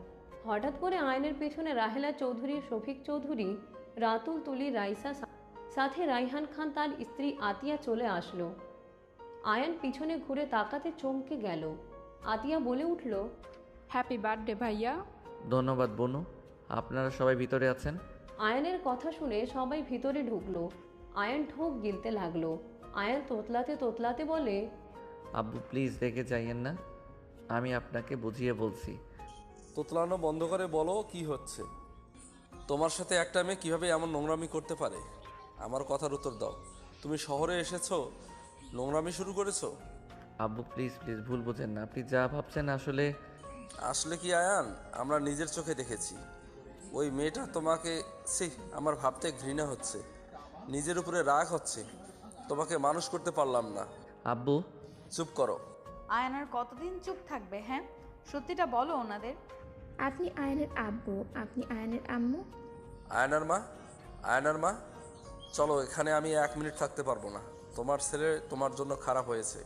হঠাৎ করে আয়নের পেছনে রাহেলা চৌধুরী, শফিক চৌধুরী, রাতুল, তুলি, রাইসা, সাথে রাইহান খান তার স্ত্রী আতিয়া চলে আসলো। আয়ান পিছনে ঘুরে তাকাতে চমকে গেল। আতিয়া বলে উঠল, হ্যাপি বার্থডে ভাইয়া। ধন্যবাদ বনু, আপনারা সবাই ভিতরে আছেন? আয়ানের কথা শুনে সবাই ভিতরে ঢুকলো। আয়ান ঢোক গিলতে লাগলো। আয়ান তোতলাতে তোতলাতে বলে, আব্বু প্লিজ রেগে যাইয়েন না, আমি আপনাকে বুঝিয়ে বলছি। তোতলানো বন্ধ করে বলো কি হচ্ছে। তোমার সাথে একটা মেয়ে কীভাবে এমন নোংরামি করতে পারে? আমার কথার উত্তর দাও। তুমি শহরে এসেছো, নোংরামি শুরু করেছো? আব্বু প্লিজ প্লিজ ভুল বোঝেন না, আপনি যা ভাবছেন আসলে আসলে কি আয়ান, আমরা নিজের চোখে দেখেছি ওই মেয়েটা তোমাকে, আমার ভাবতে ঘৃণা হচ্ছে, নিজের উপরে রাগ হচ্ছে। তোমাকে মানুষ করতে পারলাম না। আব্বু চুপ করো। আয়ন আর কতদিন চুপ থাকবে? হ্যাঁ, সত্যিটা বলো ওনাদের। আপনি আয়নের আব্বু, আপনি আয়নের আম্মু। আয়নার মা, আয়নার মা, চলো এখানে আমি 1 মিনিট থাকতে পারবো না। তোমার ছেলে তোমার জন্য খারাপ হয়েছে।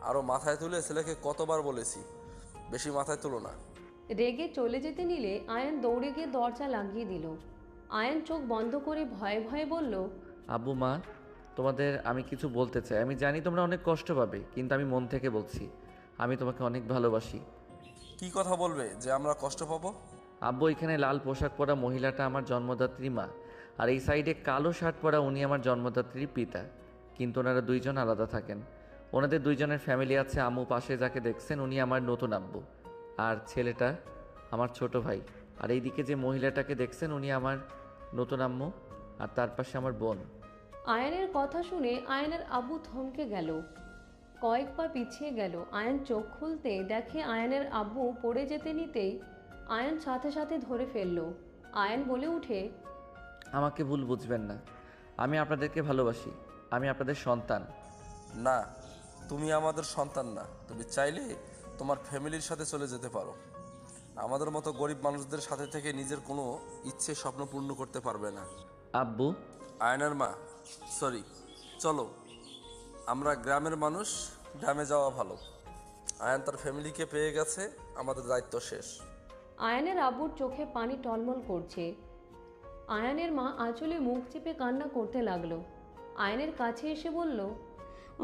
আরও মাথায় তুলে ছেলেকে কতবার বলেছি, বেশি মাথায় তুলো না। রেগে চলে যেতে নিলে আয়ান দৌড়ে গিয়ে দরজা লাগিয়ে দিল। আয়ান চোখ বন্ধ করে ভয়ে ভয়ে বলল, আব্বু মা, তোমাদের আমি কিছু বলতে চাই। আমি জানি তোমরা অনেক কষ্ট পাবে, কিন্তু আমি মন থেকে বলছি, আমি তোমাকে অনেক ভালোবাসি। কি কথা বলবে যে আমরা কষ্ট পাবো? আব্বু, এখানে লাল পোশাক পরা মহিলাটা আমার জন্মদাত্রী মা, আর এই সাইডে কালো শার্ট পরা উনি আমার জন্মদাত্রীর পিতা। কিন্তু ওনারা দুইজন আলাদা থাকেন। ওনাদের দুইজনের ফ্যামিলি আছে। আম্মু পাশে যাকে দেখছেন উনি আমার নতুন আব্বু, আর ছেলেটা আমার ছোট ভাই। আর এইদিকে যে মহিলাটাকে দেখছেন উনি আমার নতুন আম্মু, আর তার পাশে আমার বোন। আয়ানের কথা শুনে আয়ানের আব্বু থমকে গেল, কয়েক পা পিছিয়ে গেল। আয়ান চোখ খুলতে দেখে আয়ানের আব্বু পড়ে যেতে নিতেই আয়ান সাথে সাথে ধরে ফেলল। আয়ান বলে উঠে, আমাকে ভুল বুঝবেন না, আমি আপনাদেরকে ভালোবাসি, আমি আপনাদের সন্তান। না, তুমি আমাদের সন্তান না। তুমি চাইলে তোমার ফ্যামিলির সাথে চলে যেতে পারো। আমাদের মতো গরিব মানুষদের সাথে থেকে নিজের কোনো ইচ্ছে স্বপ্ন পূর্ণ করতে পারবে না। আব্বু, আয়নার মা, সরি, চলো, আমরা গ্রামের মানুষ, গ্রামে যাওয়া ভালো। আয়ান তার ফ্যামিলিকে পেয়ে গেছে, আমাদের দায়িত্ব শেষ। আয়ানের আব্বুর চোখে পানি টলমল করছে। আয়ানের মা আঁচলে মুখ চেপে কান্না করতে লাগলো। আয়ানের কাছে এসে বলল,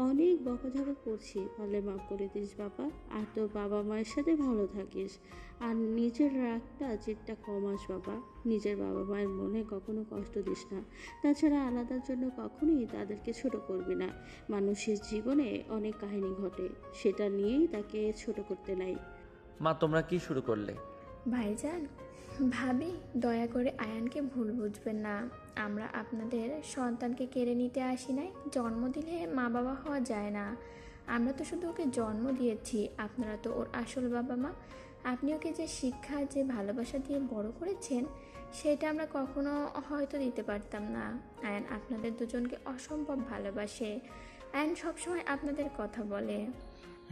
অনেক বকাঝকা করছি, পারলে মাফ করে দিস বাবা। আর তোর বাবা মায়ের সাথে ভালো থাকিস। আর নিজের রাগটা জেদটা কমাস বাবা। নিজের বাবা মায়ের মনে কখনো কষ্ট দিস না। তাছাড়া আলাদার জন্য কখনোই তাদেরকে ছোট করবি না। মানুষের জীবনে অনেক কাহিনী ঘটে, সেটা নিয়েই তাকে ছোট করতে নাই। মা তোমরা কি শুরু করলে? ভাইজান, ভাবি, দয়া করে আয়ানকে ভুল বুঝবেন না। আমরা আপনাদের সন্তানকে কেড়ে নিতে আসি নাই। জন্ম দিলে মা বাবা হওয়া যায় না। আমরা তো শুধু ওকে জন্ম দিয়েছি, আপনারা তো ওর আসল বাবা মা। আপনি ওকে যে শিক্ষা, যে ভালোবাসা দিয়ে বড় করেছেন, সেটা আমরা কখনো হয়তো দিতে পারতাম না। আয়ান আপনাদের দুজনকে অসম্ভব ভালোবাসে। আয়ান সবসময় আপনাদের কথা বলে।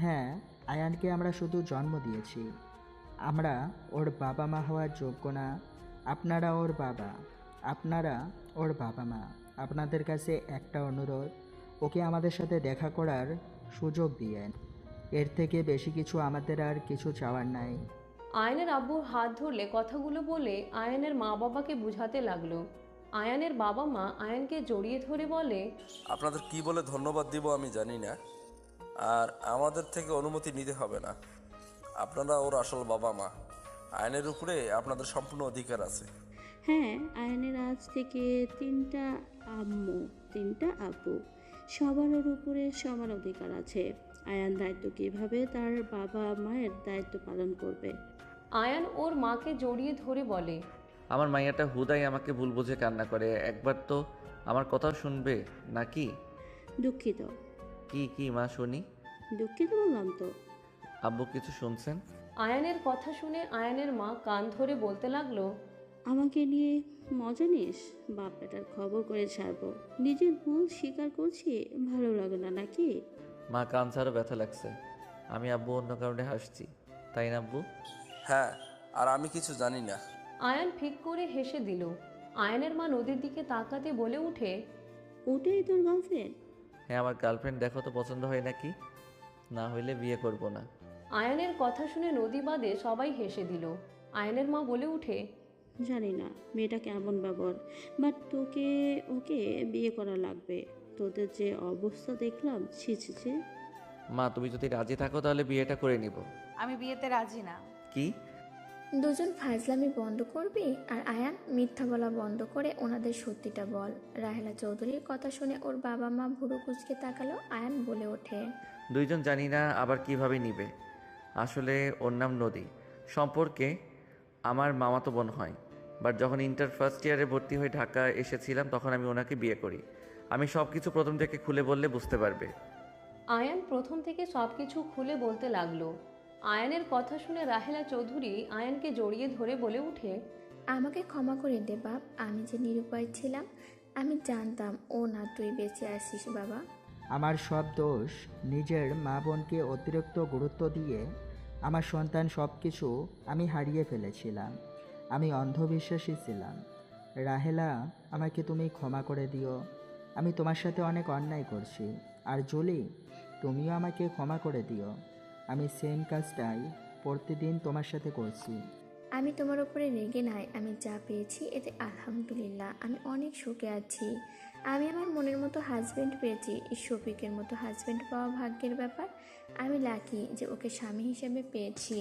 হ্যাঁ, আয়ানকে আমরা শুধু জন্ম দিয়েছি, আমরা ওর বাবা মা হওয়ার যোগ্য না। আপনারা ওর বাবা, আপনারা ওর বাবা মা। আপনাদের কাছে একটা অনুরোধ, ওকে আমাদের সাথে দেখা করার সুযোগ দিয়েন। এর থেকে বেশি কিছু আমাদের আর কিছু চাওয়ার নাই। আয়ানের আব্বুর হাত ধরলে কথাগুলো বলে আয়ানের মা বাবাকে বুঝাতে লাগলো। আয়ানের বাবা মা আয়ানকে জড়িয়ে ধরে বলে, আপনাদের কি বলে ধন্যবাদ দিব আমি জানি না, আর আমাদের থেকে অনুমতি নিতে হবে না। আপনারা ওর আসল বাবা মা। আইনের উপরে আপনাদের সম্পূর্ণ অধিকার আছে। হ্যাঁ, আয়নের আজ থেকে 3টা আম্মু, 3টা আব্বু, সবার ওর উপরে সমান অধিকার আছে। আয়ান দায়িত্ব কিভাবে তার বাবা মায়ের দায়িত্ব পালন করবে। আয়ান ওর মাকে জড়িয়ে ধরে বলে, আমার মাইয়াটা হুদাই আমাকে ভুল বুঝে কান্না করে, একবার তো আমার কথাও শুনবে নাকি? দুঃখিত। কি মা শুনি? দুঃখিত বললাম তো। আব্বু কিছু শুনছেন? আয়ানের কথা শুনে আয়ানের মা কান ধরে বলতে লাগলো, আমাকে নিয়ে মজা নিস? বাপ বেটার খবর করে ছাড়বো। নিজের ভুল স্বীকার করছি, ভালো লাগে না নাকি? মা কান ছাড়া ব্যথা লাগছে। আমি আব্বু অন্য কারণে হাসছি, তাই না আব্বু? হ্যাঁ, আর আমি কিছু জানি না। আয়ান ফিক করে হেসে দিল। আয়ানের মা নদীর দিকে তাকাতে বলে উঠে, ওটাই তোর গার্লফ্রেন্ড? হ্যাঁ, আমার গার্লফ্রেন্ড। দেখো তো পছন্দ হয় নাকি? না হইলে বিয়ে করব না। আয়ানের কথা শুনে নদী বাদে সবাই হেসে দিল। আয়নের মা বলে উঠে, জানি না মেয়েটা কেমন ব্যবহার, বাট তোকে ওকে বিয়ে করা লাগবে। তোদের যে অবস্থা দেখলাম, ছি ছি ছি। মা, তুমি যদি রাজি থাকো তাহলে বিয়েটা করে নিব। আমি বিয়েতে রাজি না। কি? দুজন ফাজলামি বন্ধ করবি? আর আয়ান মিথ্যা বলা বন্ধ করে ওনাদের সত্যিটা বল। রাহেলা চৌধুরীর কথা শুনে ওর বাবা মা ভুরু কুচকে তাকালো। আয়ান বলে ওঠে, দুইজন জানি না আবার কিভাবে নিবে। আসলে ওর নাম নদী। সম্পর্কে আমার মামাতো বোন হয়, বাট যখন ইন্টার ফার্স্ট ইয়ারে ভর্তি হয়ে ঢাকা এসেছিলাম তখন আমি ওনাকে বিয়ে করি। আমি সব কিছু প্রথম থেকে খুলে বললে বুঝতে পারবে। আয়ান প্রথম থেকে সব কিছু খুলে বলতে লাগলো। আয়ানের কথা শুনে রাহেলা চৌধুরী আয়ানকে জড়িয়ে ধরে বলে উঠে, আমাকে ক্ষমা করে দে বাপ, আমি যে নিরুপায় ছিলাম। আমি জানতাম ও না তুই বেঁচে আসিস বাবা। আমার সব দোষ। নিজের মা বোনকে অতিরিক্ত গুরুত্ব দিয়ে আমার সন্তান সব কিছু আমি হারিয়ে ফেলেছিলাম। আমি অন্ধবিশ্বাসী ছিলাম। রাহেলা, আমাকে তুমি ক্ষমা করে দিও। আমি তোমার সাথে অনেক অন্যায় করছি। আর জুলি, তুমিও আমাকে ক্ষমা করে দিও। আমি সেম কাজটাই প্রতিদিন তোমার সাথে করছি। আমি তোমার উপরে রেগে নাই। আমি যা পেয়েছি এতে আলহামদুলিল্লাহ। আমি অনেক সুখে আছি। আমি আমার মনের মতো হাজব্যান্ড পেয়েছি। এই শফিকের মতো হাজব্যান্ড পাওয়া ভাগ্যের ব্যাপার। আমি লাকি যে ওকে স্বামী হিসেবে পেয়েছি।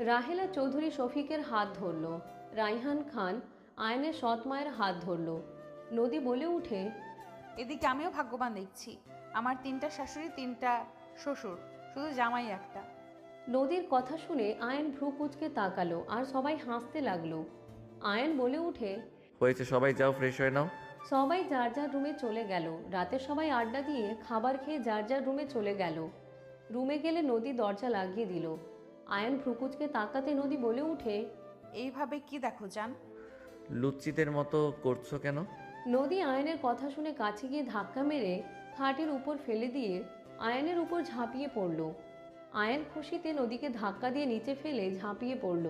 রাহেলা চৌধুরী শফিকের হাত ধরল। রাইহান খান আয়নের সৎ মায়ের হাত ধরল। নদী বলে উঠে, এদিকে আমিও ভাগ্যবান দেখছি। আমার 3টা শাশুড়ি, 3টা শ্বশুর, শুধু জামাই একটা। নদীর কথা শুনে আয়ন ভ্রু কুচকে তাকালো আর সবাই হাসতে লাগলো। আয়ন বলে উঠে, হয়েছে, সবাই যাও, ফ্রেশ হয়ে নাও। সবাই যার যার রুমে চলে গেল। রাতে সবাই আড্ডা দিয়ে খাবার খেয়ে যার যার রুমে চলে গেল। রুমে গেলে নদী দরজা লাগিয়ে দিল। আয়ন ভ্রুকুচকে তাকাতে নদী বলে উঠে, এইভাবে কি দেখো জান? লুচ্চিদের মতো করছো কেন? নদী আয়নের কথা শুনে কাছে গিয়ে ধাক্কা মেরে খাটের উপর ফেলে দিয়ে আয়নের উপর ঝাঁপিয়ে পড়ল। আয়ন খুশিতে নদীকে ধাক্কা দিয়ে নিচে ফেলে ঝাঁপিয়ে পড়ল।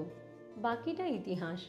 বাকিটা ইতিহাস।